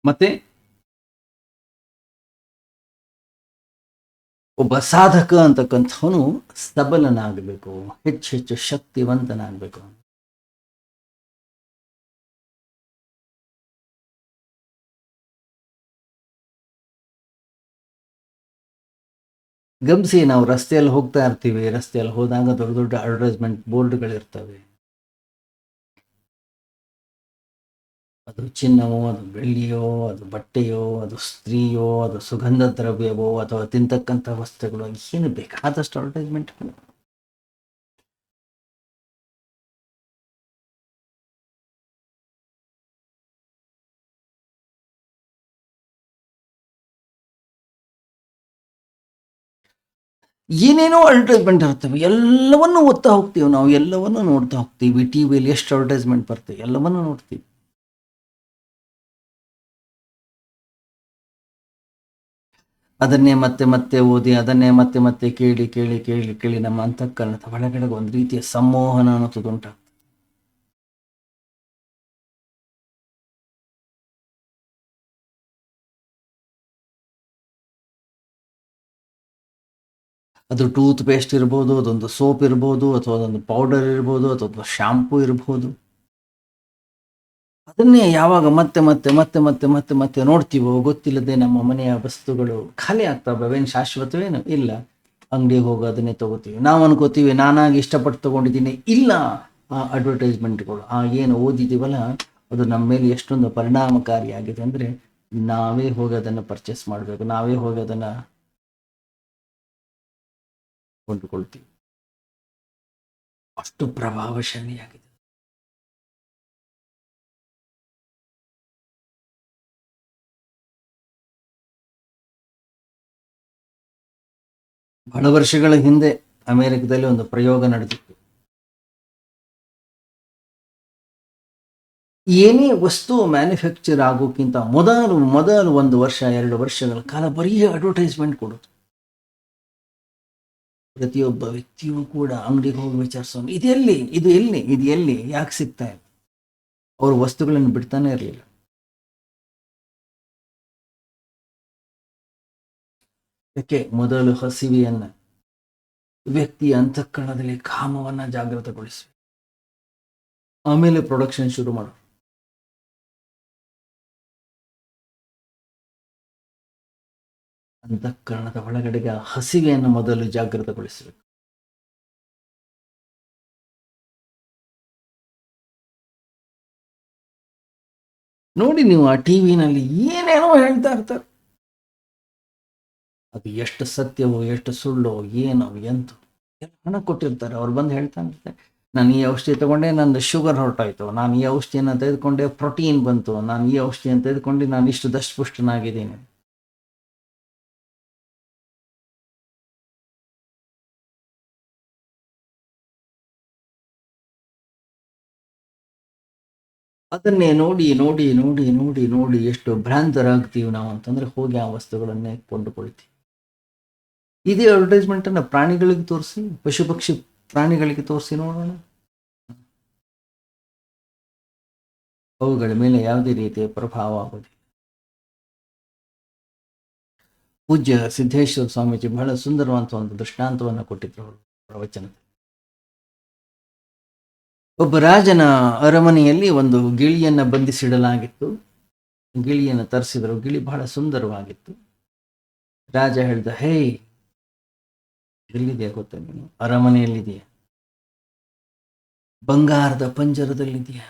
[SPEAKER 1] ಮತ್ತೆ ಒಬ್ಬ ಸಾಧಕ ಅಂತಕ್ಕಂಥವನು ಸಬಲನಾಗಬೇಕು, ಹೆಚ್ಚು ಶಕ್ತಿವಂತನಾಗಬೇಕು. ಗಮನಿಸಿ, ನಾವು ರಸ್ತೆಯಲ್ಲಿ ಹೋಗ್ತಾ ಇರ್ತೀವಿ. ರಸ್ತೆಯಲ್ಲಿ ಹೋದಾಗ ದೊಡ್ಡ ದೊಡ್ಡ ಅಡ್ವರ್ಟೈಸ್ಮೆಂಟ್ ಬೋರ್ಡ್ಗಳಿರ್ತವೆ. ಅದು ಚಿನ್ನವೋ, ಅದು ಬೆಳ್ಳಿಯೋ, ಅದು ಬಟ್ಟೆಯೋ, ಅದು ಸ್ತ್ರೀಯೋ, ಅದು ಸುಗಂಧ ದ್ರವ್ಯವೋ, ಅಥವಾ ತಿಂತಕ್ಕಂಥ ವಸ್ತುಗಳು, ಏನು ಬೇಕಾದಷ್ಟು ಅಡ್ವರ್ಟೈಸ್ಮೆಂಟ್ಗಳು. ಏನೇನೋ ಅಡ್ವರ್ಟೈಸ್ಮೆಂಟ್ ಇರ್ತವೆ. ಎಲ್ಲವನ್ನೂ ಓದ್ತಾ ಹೋಗ್ತೀವಿ ನಾವು, ಎಲ್ಲವನ್ನೂ ನೋಡ್ತಾ ಹೋಗ್ತೀವಿ. ಟಿ ವಿಯಲ್ಲಿ ಎಷ್ಟು ಅಡ್ವರ್ಟೈಸ್ಮೆಂಟ್ ಬರ್ತವೆ ಎಲ್ಲವನ್ನೂ ನೋಡ್ತೀವಿ. ಅದನ್ನೇ ಮತ್ತೆ ಮತ್ತೆ ಓದಿ, ಅದನ್ನೇ ಮತ್ತೆ ಮತ್ತೆ ಕೇಳಿ ಕೇಳಿ ಕೇಳಿ ಕೇಳಿ ನಮ್ಮ ಅಂತಃಕರಣದ ಒಳಗಡೆ ಒಂದು ರೀತಿಯ ಸಂಮೋಹನ ಅನ್ನೋದು ಉಂಟಾಗ್ತದೆ. ಅದು ಟೂತ್ ಪೇಸ್ಟ್ ಇರ್ಬೋದು, ಅದೊಂದು ಸೋಪ್ ಇರ್ಬೋದು, ಅಥವಾ ಅದೊಂದು ಪೌಡರ್ ಇರ್ಬೋದು, ಅಥವಾ ಒಂದು ಶಾಂಪೂ ಇರ್ಬೋದು. ಅದನ್ನೇ ಯಾವಾಗ ಮತ್ತೆ ಮತ್ತೆ ಮತ್ತೆ ಮತ್ತೆ ಮತ್ತೆ ಮತ್ತೆ ನೋಡ್ತೀವೋ ಗೊತ್ತಿಲ್ಲದೆ ನಮ್ಮ ಮನೆಯ ವಸ್ತುಗಳು ಖಾಲಿ ಆಗ್ತವೆ. ಅವೇನು ಶಾಶ್ವತವೇನು ಇಲ್ಲ. ಅಂಗಡಿಗೆ ಹೋಗಿ ಅದನ್ನೇ ತಗೋತೀವಿ. ನಾವು ಅನ್ಕೋತೀವಿ ನಾನಾಗಿ ಇಷ್ಟಪಟ್ಟು ತಗೊಂಡಿದ್ದೀನಿ. ಇಲ್ಲ, ಆ ಅಡ್ವರ್ಟೈಸ್ಮೆಂಟ್ಗಳು, ಆ ಏನು ಓದಿದ್ದೀವಲ್ಲ, ಅದು ನಮ್ಮ ಮೇಲೆ ಎಷ್ಟೊಂದು ಪರಿಣಾಮಕಾರಿಯಾಗಿದೆ ಅಂದರೆ ನಾವೇ ಹೋಗಿ ಅದನ್ನು ಪರ್ಚೇಸ್ ಮಾಡಬೇಕು, ನಾವೇ ಹೋಗಿ ಅದನ್ನು ಕೊಂಡುಕೊಳ್ತೀವಿ. ಅಷ್ಟು ಪ್ರಭಾವಶಾಲಿಯಾಗಿದೆ. ಬಹಳ ವರ್ಷಗಳ ಹಿಂದೆ ಅಮೆರಿಕದಲ್ಲಿ ಒಂದು ಪ್ರಯೋಗ ನಡೆದಿತ್ತು. ಏನೇ ವಸ್ತು ಮ್ಯಾನುಫ್ಯಾಕ್ಚರ್ ಆಗೋಕ್ಕಿಂತ ಮೊದಲು 1 ವರ್ಷ 2 ವರ್ಷಗಳ ಕಾಲ ಬರೀ ಅಡ್ವರ್ಟೈಸ್ಮೆಂಟ್ ಕೊಡೋದು. ಪ್ರತಿಯೊಬ್ಬ ವ್ಯಕ್ತಿಯೂ ಕೂಡ ಅಂಗಡಿಗೆ ಹೋಗಿ ವಿಚಾರಿಸೋನು, ಇದು ಎಲ್ಲಿ ಯಾಕೆ ಸಿಗ್ತಾ ಇದೆ. ಅವರು ವಸ್ತುಗಳನ್ನು ಬಿಡ್ತಾನೆ ಇರಲಿಲ್ಲ. ಯಾಕೆ? ಮೊದಲು ಹಸಿವೆಯನ್ನ, ವ್ಯಕ್ತಿಯ ಅಂತಃಕರಣದಲ್ಲಿ ಕಾಮವನ್ನ ಜಾಗೃತಗೊಳಿಸಿ, ಆಮೇಲೆ ಪ್ರೊಡಕ್ಷನ್ ಶುರು ಮಾಡು. ಅಂತಃಕರಣದ ಒಳಗಡೆಗೆ ಹಸಿವೆಯನ್ನು ಮೊದಲು ಜಾಗೃತಗೊಳಿಸಬೇಕು. ನೋಡಿ, ನೀವು ಆ ಟಿವಿನಲ್ಲಿ ಏನೇನೋ ಹೇಳ್ತಾ ಇರ್ತಾರೆ. ಅದು ಎಷ್ಟು ಸತ್ಯವೋ ಎಷ್ಟು ಸುಳ್ಳೋ ಏನೋ ಎಂತ ಹಣ ಕೊಟ್ಟಿರ್ತಾರೆ. ಅವ್ರು ಬಂದು ಹೇಳ್ತಾನೆ, ನಾನು ಈ ಔಷಧಿ ತಗೊಂಡೆ ನಂದು ಶುಗರ್ ಹೊರಟಾಯ್ತು, ನಾನು ಈ ಔಷಧಿಯನ್ನು ತೆಗೆದುಕೊಂಡೆ ಪ್ರೋಟೀನ್ ಬಂತು, ನಾನು ಈ ಔಷಧಿಯನ್ನು ತೆಗೆದುಕೊಂಡು ನಾನು ಇಷ್ಟು ದಷ್ಟಪುಷ್ಟನಾಗಿದ್ದೀನಿ. ಅದನ್ನೇ ನೋಡಿ ನೋಡಿ ನೋಡಿ ನೋಡಿ ನೋಡಿ ಎಷ್ಟು ಭ್ರಾಂತರಾಗ್ತೀವಿ ನಾವು ಅಂತಂದ್ರೆ ಹೋಗಿ ಆ ವಸ್ತುಗಳನ್ನೇ ಕೊಂಡುಕೊಳ್ತೀವಿ. ಇದೇ ಅಡ್ವರ್ಟೈಸ್ಮೆಂಟ್ ಅನ್ನ ಪ್ರಾಣಿಗಳಿಗೆ ತೋರಿಸಿ, ಪಶು ಪಕ್ಷಿ ಪ್ರಾಣಿಗಳಿಗೆ ತೋರಿಸಿ ನೋಡೋಣ. ಅವುಗಳ ಮೇಲೆ ಯಾವುದೇ ರೀತಿಯ ಪ್ರಭಾವ ಆಗುವುದಿಲ್ಲ. ಪೂಜ್ಯ ಸಿದ್ದೇಶ್ವರ ಸ್ವಾಮೀಜಿ ಬಹಳ ಸುಂದರವಾದ ಒಂದು ದೃಷ್ಟಾಂತವನ್ನು ಕೊಟ್ಟಿದ್ರು ಅವರು ಪ್ರವಚನದಲ್ಲಿ. ಒಬ್ಬ ರಾಜನ ಅರಮನೆಯಲ್ಲಿ ಒಂದು ಗಿಳಿಯನ್ನ ಬಂಧಿಸಿಡಲಾಗಿತ್ತು. ಗಿಳಿಯನ್ನು ತರಿಸಿದ್ರು. ಗಿಳಿ ಬಹಳ ಸುಂದರವಾಗಿತ್ತು. ರಾಜ ಹೇಳ್ದ, ಹೇ, ಎಲ್ಲಿದೆಯಾ ಗೊತ್ತಾ ನೀನು? ಅರಮನೆಯಲ್ಲಿದೆಯಾ? ಬಂಗಾರದ ಪಂಜರದಲ್ಲಿದೆಯಾ?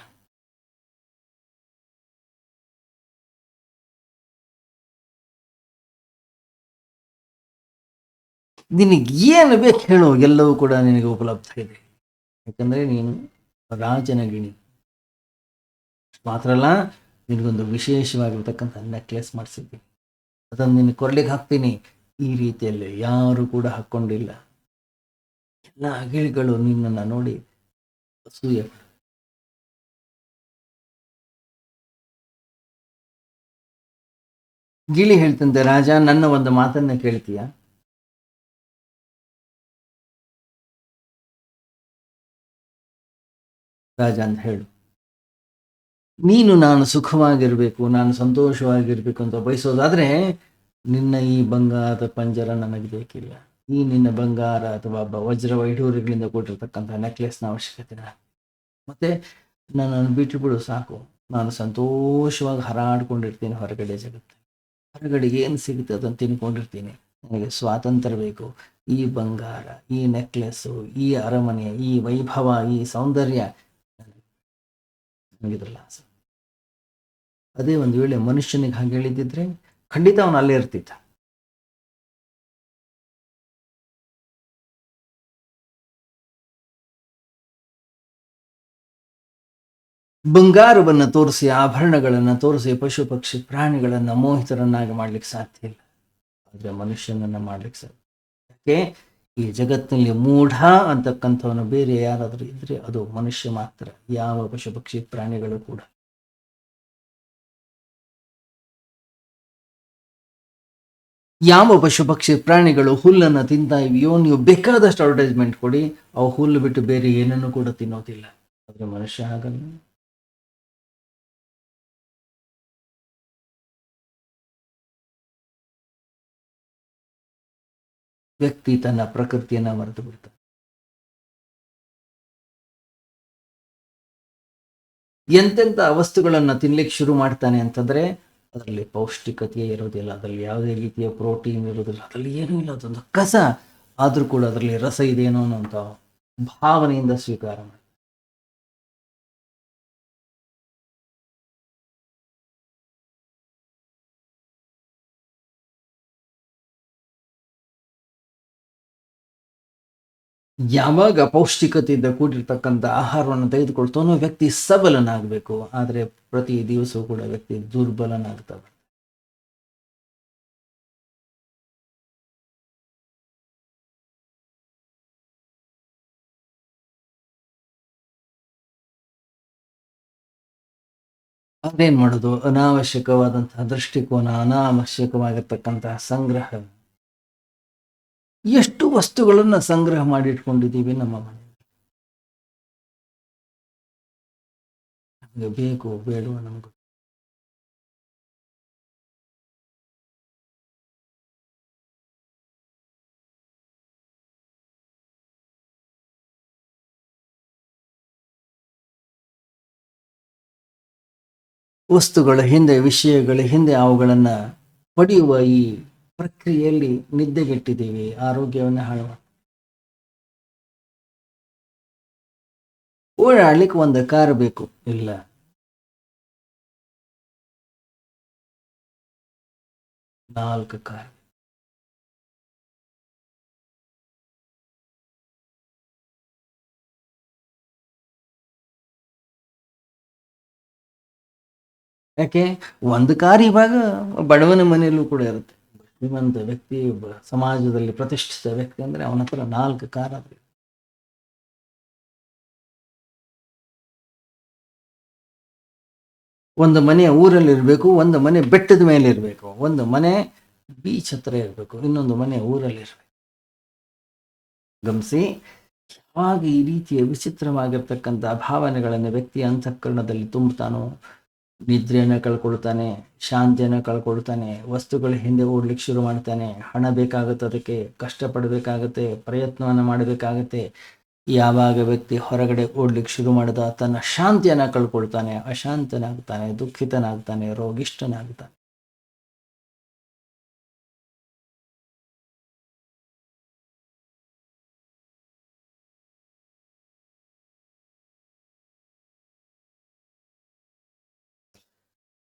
[SPEAKER 1] ನಿನಗೆ ಏನು ಬೇಕು ಹೇಳು, ಎಲ್ಲವೂ ಕೂಡ ನಿನಗೆ ಉಪಲಬ್ಧ ಇದೆ. ಯಾಕಂದ್ರೆ ನೀನು ರಾಜನ ಗಿಣಿ. ಮಾತ್ರ ಅಲ್ಲ, ನಿನಗೊಂದು ವಿಶೇಷವಾಗಿರ್ತಕ್ಕಂಥ ನೆಕ್ಲೆಸ್ ಮಾಡಿಸಿದ್ದೀನಿ, ಅದನ್ನು ನಿನಗೆ ಕೊಡ್ಲಿಕ್ಕೆ ಹಾಕ್ತೀನಿ. ಈ ರೀತಿಯಲ್ಲಿ ಯಾರು ಕೂಡ ಹಾಕ್ಕೊಂಡಿಲ್ಲ. ಎಲ್ಲ ಗಿಳಿಗಳು ನಿನ್ನನ್ನು ನೋಡಿ ಅಸೂಯೆ. ಗಿಳಿ ಹೇಳ್ತಂತೆ, ರಾಜ ನನ್ನ ಒಂದು ಮಾತನ್ನ ಕೇಳ್ತೀಯ? ರಾಜ ಅಂತ ಹೇಳು. ನೀನು ನಾನು ಸುಖವಾಗಿರ್ಬೇಕು, ನಾನು ಸಂತೋಷವಾಗಿರ್ಬೇಕು ಅಂತ ಬಯಸೋದಾದ್ರೆ ನಿನ್ನ ಈ ಬಂಗಾರದ ಪಂಜರ ನನಗೆ ಬೇಕಿಲ್ಲ. ಈ ನಿನ್ನ ಬಂಗಾರ ಅಥವಾ ವಜ್ರ ವೈಢೂರ್ಯಗಳಿಂದ ಕೂಡಿರ್ತಕ್ಕಂಥ ನೆಕ್ಲೆಸ್ನ ಅವಶ್ಯಕತೆ ಮತ್ತೆ ನನ್ನನ್ನು ಬಿಟ್ಟು ಬಿಡು ಸಾಕು. ನಾನು ಸಂತೋಷವಾಗಿ ಹಾರಾಡ್ಕೊಂಡಿರ್ತೀನಿ ಹೊರಗಡೆ ಜಗತ್ತು. ಹೊರಗಡೆ ಏನು ಸಿಗುತ್ತೆ ಅದನ್ನು ತಿನ್ಕೊಂಡಿರ್ತೀನಿ. ನನಗೆ ಸ್ವಾತಂತ್ರ್ಯ ಬೇಕು. ಈ ಬಂಗಾರ, ಈ ನೆಕ್ಲೆಸ್ಸು, ಈ ಅರಮನೆ, ಈ ವೈಭವ, ಈ ಸೌಂದರ್ಯ ನನಗಿದ್ರಲ್ಲ ಆಸೆ. ಅದೇ ಒಂದು ವೇಳೆ ಮನುಷ್ಯನಿಗೆ ಹಾಗೆ ಹೇಳಿದ್ದಿದ್ರೆ ಖಂಡಿತ ಅವನು ಅಲ್ಲೇ ಇರ್ತಿದ್ದ. ಬಂಗಾರವನ್ನು ತೋರಿಸಿ, ಆಭರಣಗಳನ್ನು ತೋರಿಸಿ ಪಶು ಪಕ್ಷಿ ಪ್ರಾಣಿಗಳನ್ನ ಮೋಹಿತರನ್ನಾಗಿ ಮಾಡ್ಲಿಕ್ಕೆ ಸಾಧ್ಯ ಇಲ್ಲ. ಆದ್ರೆ ಮನುಷ್ಯನನ್ನ ಮಾಡ್ಲಿಕ್ಕೆ ಸಾಧ್ಯ. ಯಾಕೆ? ಈ ಜಗತ್ತಿನಲ್ಲಿ ಮೂಢ ಅಂತಕ್ಕಂಥವನು ಬೇರೆ ಯಾರಾದ್ರೂ ಇದ್ರೆ ಅದು ಮನುಷ್ಯ ಮಾತ್ರ, ಯಾವ ಪಶು ಪಕ್ಷಿ ಪ್ರಾಣಿಗಳು ಕೂಡ. ಯಾವ ಪಶು ಪಕ್ಷಿ ಪ್ರಾಣಿಗಳು ಹುಲ್ಲನ್ನು ತಿಂತಾ ಇವೆಯೋ, ನೀವು ಬೇಕಾದಷ್ಟು ಅಡ್ವರ್ಟೈಸ್ಮೆಂಟ್ ಕೊಡಿ, ಅವು ಹುಲ್ಲು ಬಿಟ್ಟು ಬೇರೆ ಏನನ್ನು ಕೂಡ ತಿನ್ನೋದಿಲ್ಲ. ಆದ್ರೆ ಮನುಷ್ಯ ಹಾಗಲ್ಲ. ವ್ಯಕ್ತಿ ತನ್ನ ಪ್ರಕೃತಿಯನ್ನ ಮರೆತು ಬಿಡ್ತಾನೆ. ಎಂತೆಂಥ ವಸ್ತುಗಳನ್ನ ತಿನ್ಲಿಕ್ಕೆ ಶುರು ಮಾಡ್ತಾನೆ ಅಂತಂದ್ರೆ ಅದರಲ್ಲಿ ಪೌಷ್ಟಿಕತೆ ಇರೋದಿಲ್ಲ, ಅದರಲ್ಲಿ ಯಾವುದೇ ರೀತಿಯ ಪ್ರೋಟೀನ್ ಇರೋದಿಲ್ಲ, ಅದರಲ್ಲಿ ಏನೂ ಇಲ್ಲ, ಅದೊಂದು ಕಸ. ಆದ್ರೂ ಕೂಡ ಅದರಲ್ಲಿ ರಸ ಇದೇನೋ ಅನ್ನೋಂಥ ಭಾವನೆಯಿಂದ ಸ್ವೀಕಾರ ಮಾಡಿ. ಯಾವಾಗ ಪೌಷ್ಟಿಕತೆಯಿಂದ ಕೂಡಿರ್ತಕ್ಕಂಥ ಆಹಾರವನ್ನು ತೆಗೆದುಕೊಳ್ತಾನೋ ವ್ಯಕ್ತಿ ಸಬಲನಾಗಬೇಕು. ಆದರೆ ಪ್ರತಿ ದಿವಸವೂ ಕೂಡ ವ್ಯಕ್ತಿ ದುರ್ಬಲನಾಗ್ತವೆ. ಅದೇನ್ ಮಾಡೋದು? ಅನಾವಶ್ಯಕವಾದಂತಹ ದೃಷ್ಟಿಕೋನ, ಅನಾವಶ್ಯಕವಾಗಿರ್ತಕ್ಕಂತಹ ಸಂಗ್ರಹ. ಎಷ್ಟು ವಸ್ತುಗಳನ್ನ ಸಂಗ್ರಹ ಮಾಡಿಟ್ಕೊಂಡಿದ್ದೀವಿ ನಮ್ಮ ಮನೆ. ನಮಗೆ ಬೇಕು ಬೇಡುವ ನಮ್ಗೆ. ವಸ್ತುಗಳ ಹಿಂದೆ, ವಿಷಯಗಳ ಹಿಂದೆ ಅವುಗಳನ್ನ ಪಡೆಯುವ ಈ ಪ್ರಕ್ರಿಯೆಯಲ್ಲಿ ನಿದ್ದೆಗೆಟ್ಟಿದ್ದೀವಿ, ಆರೋಗ್ಯವನ್ನು ಹಾಳು ಮಾಡಿ. ಓಡಾಡ್ಲಿಕ್ಕೆ ಒಂದು ಕಾರ್ ಬೇಕು, ಇಲ್ಲ 4 ಕಾರ್. ಯಾಕೆ? ಒಂದು ಕಾರ್ ಇವಾಗ ಬಡವನ ಮನೆಯಲ್ಲೂ ಕೂಡ ಇರುತ್ತೆ. ಶ್ರೀಮಂತ ವ್ಯಕ್ತಿ, ಸಮಾಜದಲ್ಲಿ ಪ್ರತಿಷ್ಠಿತ ವ್ಯಕ್ತಿ ಅಂದರೆ ಅವನ ಹತ್ರ 4 ಕಾರ್ ಆದ್ರೆ. ಒಂದು ಮನೆ ಊರಲ್ಲಿ ಇರಬೇಕು, ಒಂದು ಮನೆ ಬೆಟ್ಟದ ಮೇಲೆ ಇರಬೇಕು, ಒಂದು ಮನೆ ಬೀಚ್ ಹತ್ರ ಇರಬೇಕು, ಇನ್ನೊಂದು ಮನೆ ಊರಲ್ಲಿ ಇರಬೇಕು. ಗಮನಿಸಿ, ಯಾವಾಗ ಈ ರೀತಿಯ ವಿಚಿತ್ರವಾಗಿರ್ತಕ್ಕಂಥ ಭಾವನೆಗಳನ್ನು ವ್ಯಕ್ತಿಯ ಅಂತಃಕರಣದಲ್ಲಿ ತುಂಬುತ್ತಾನೋ, ನಿದ್ರೆಯನ್ನು ಕಳ್ಕೊಳ್ತಾನೆ, ಶಾಂತಿಯನ್ನು ಕಳ್ಕೊಳ್ತಾನೆ, ವಸ್ತುಗಳ ಹಿಂದೆ ಓಡ್ಲಿಕ್ಕೆ ಶುರು ಮಾಡ್ತಾನೆ, ಹಣ ಬೇಕಾಗುತ್ತೆ, ಅದಕ್ಕೆ ಕಷ್ಟಪಡಬೇಕಾಗತ್ತೆ, ಪ್ರಯತ್ನವನ್ನು ಮಾಡಬೇಕಾಗತ್ತೆ. ಯಾವಾಗ ವ್ಯಕ್ತಿ ಹೊರಗಡೆ ಓಡ್ಲಿಕ್ಕೆ ಶುರು ಮಾಡಿದ ತನ್ನ ಶಾಂತಿಯನ್ನು ಕಳ್ಕೊಳ್ತಾನೆ, ಅಶಾಂತನಾಗ್ತಾನೆ, ದುಃಖಿತನಾಗ್ತಾನೆ, ರೋಗಿಷ್ಠನಾಗ್ತಾನೆ.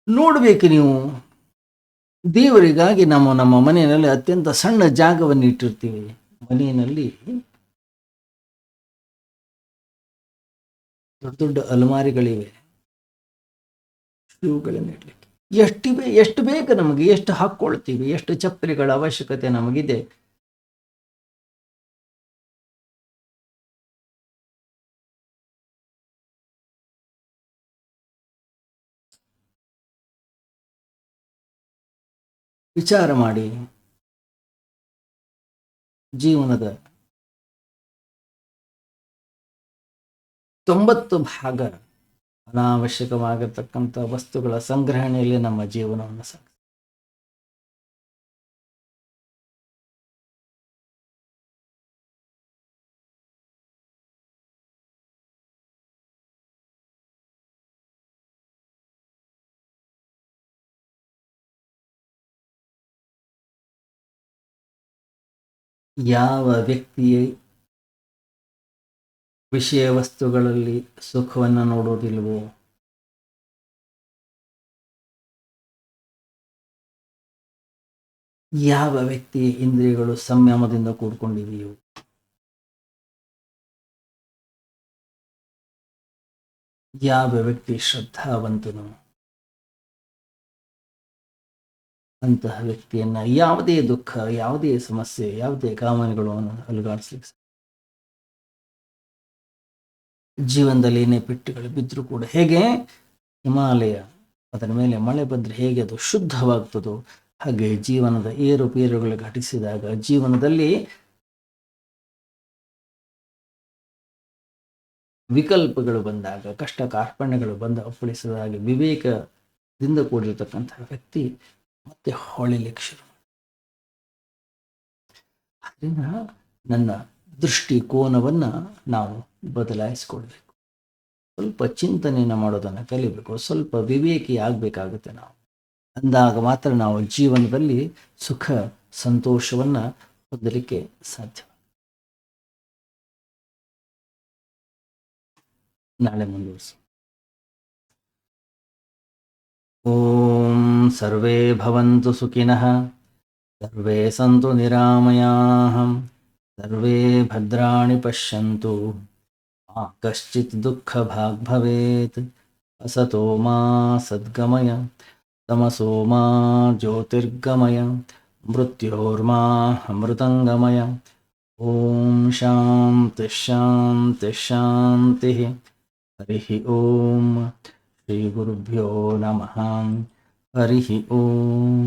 [SPEAKER 1] ನೋಡ್ಬೇಕು ನೀವು, ದೇವರಿಗಾಗಿ ನಮ್ಮ ಮನೆಯಲ್ಲಿ ಅತ್ಯಂತ ಸಣ್ಣ ಜಾಗವನ್ನು ಇಟ್ಟಿರ್ತೀವಿ. ಮನೆಯಲ್ಲಿ ದೊಡ್ಡ ದೊಡ್ಡ ಅಲಮಾರಿಗಳಿವೆ, ಶೂಗಳನ್ನು ಇಡ್ಲಿಕ್ಕೆ. ಎಷ್ಟು ಬೇಕು ನಮಗೆ, ಎಷ್ಟು ಹಾಕ್ಕೊಳ್ತೀವಿ, ಎಷ್ಟು ಚಪ್ಪಲಿಗಳ ಅವಶ್ಯಕತೆ ನಮಗಿದೆ. ವಿಚಾರ ಮಾಡಿ. ಜೀವನದ 90% ಅನಾವಶ್ಯಕವಾಗಿರ್ತಕ್ಕಂಥ ವಸ್ತುಗಳ ಸಂಗ್ರಹಣೆಯಲ್ಲಿ ನಮ್ಮ ಜೀವನವನ್ನು ಯಾವ ವ್ಯಕ್ತಿಯ ವಿಷಯ ವಸ್ತುಗಳಲ್ಲಿ ಸುಖವನ್ನು ನೋಡೋದಿಲ್ವೋ, ಯಾವ ವ್ಯಕ್ತಿಯ ಇಂದ್ರಿಯಗಳು ಸಂಯಮದಿಂದ ಕೂಡ್ಕೊಂಡಿದೆಯೋ, ಯಾವ ವ್ಯಕ್ತಿ ಶ್ರದ್ಧಾವಂತನು, ಅಂತಹ ವ್ಯಕ್ತಿಯನ್ನ ಯಾವುದೇ ದುಃಖ, ಯಾವುದೇ ಸಮಸ್ಯೆ, ಯಾವುದೇ ಕಾಮನೆಗಳು ಅಲುಗಾಡಿಸ್ಲಿಕ್ಕೆ. ಜೀವನದಲ್ಲಿ ಏನೇ ಪೆಟ್ಟುಗಳು ಬಿದ್ದರೂ ಕೂಡ, ಹೇಗೆ ಹಿಮಾಲಯ ಅದರ ಮೇಲೆ ಮಳೆ ಬಂದರೆ ಹೇಗೆ ಅದು ಶುದ್ಧವಾಗ್ತದೋ, ಹಾಗೆ ಜೀವನದ ಏರುಪೇರುಗಳು ಘಟಿಸಿದಾಗ, ಜೀವನದಲ್ಲಿ ವಿಕಲ್ಪಗಳು ಬಂದಾಗ, ಕಷ್ಟ ಕಾರ್ಪಣ್ಯಗಳು ಬಂದು ಅಪ್ಪಳಿಸಿದಾಗ ವಿವೇಕದಿಂದ ಕೂಡಿರ್ತಕ್ಕಂತಹ ವ್ಯಕ್ತಿ ಮತ್ತೆ ಹೊಳಿಲಿಕ್ಕೆ ಶುರು. ಅದರಿಂದ ನನ್ನ ದೃಷ್ಟಿಕೋನವನ್ನ ನಾವು ಬದಲಾಯಿಸ್ಕೊಳ್ಬೇಕು. ಸ್ವಲ್ಪ ಚಿಂತನೆಯನ್ನು ಮಾಡೋದನ್ನು ಕಲಿಬೇಕು, ಸ್ವಲ್ಪ ವಿವೇಕಿ ಆಗಬೇಕಾಗುತ್ತೆ ನಾವು. ಅಂದಾಗ ಮಾತ್ರ ನಾವು ಜೀವನದಲ್ಲಿ ಸುಖ ಸಂತೋಷವನ್ನ ಹೊಂದಲಿಕ್ಕೆ ಸಾಧ್ಯ. ನಾಳೆ ಮುಂದುವರಿಸಿ. ಓಂ ಸರ್ವೇ ಭವಂತು ಸುಖಿನಃ, ಸರ್ವೇ ಸಂತು ನಿರಾಮಯಾಃ, ಸರ್ವೇ ಭದ್ರಾಣಿ ಪಶ್ಯಂತು, ಮಾ ಕಶ್ಚಿತ್ ದುಃಖ ಭಾಗ್ ಭವೇತ್. ಅಸತೋ ಮಾ ಸದ್ಗಮಯ, ತಮಸೋ ಮಾ ಜ್ಯೋತಿರ್ಗಮಯ, ಮೃತ್ಯೋರ್ಮಾ ಅಮೃತಂಗಮಯ. ಓಂ ಶಾಂತಿ ಶಾಂತಿ ಶಾಂತಿ. ಹರಿ ಓಂ. ಶ್ರೀ ಗುರುಭ್ಯೋ ನಮಃ. ಹರಿ ಓಂ.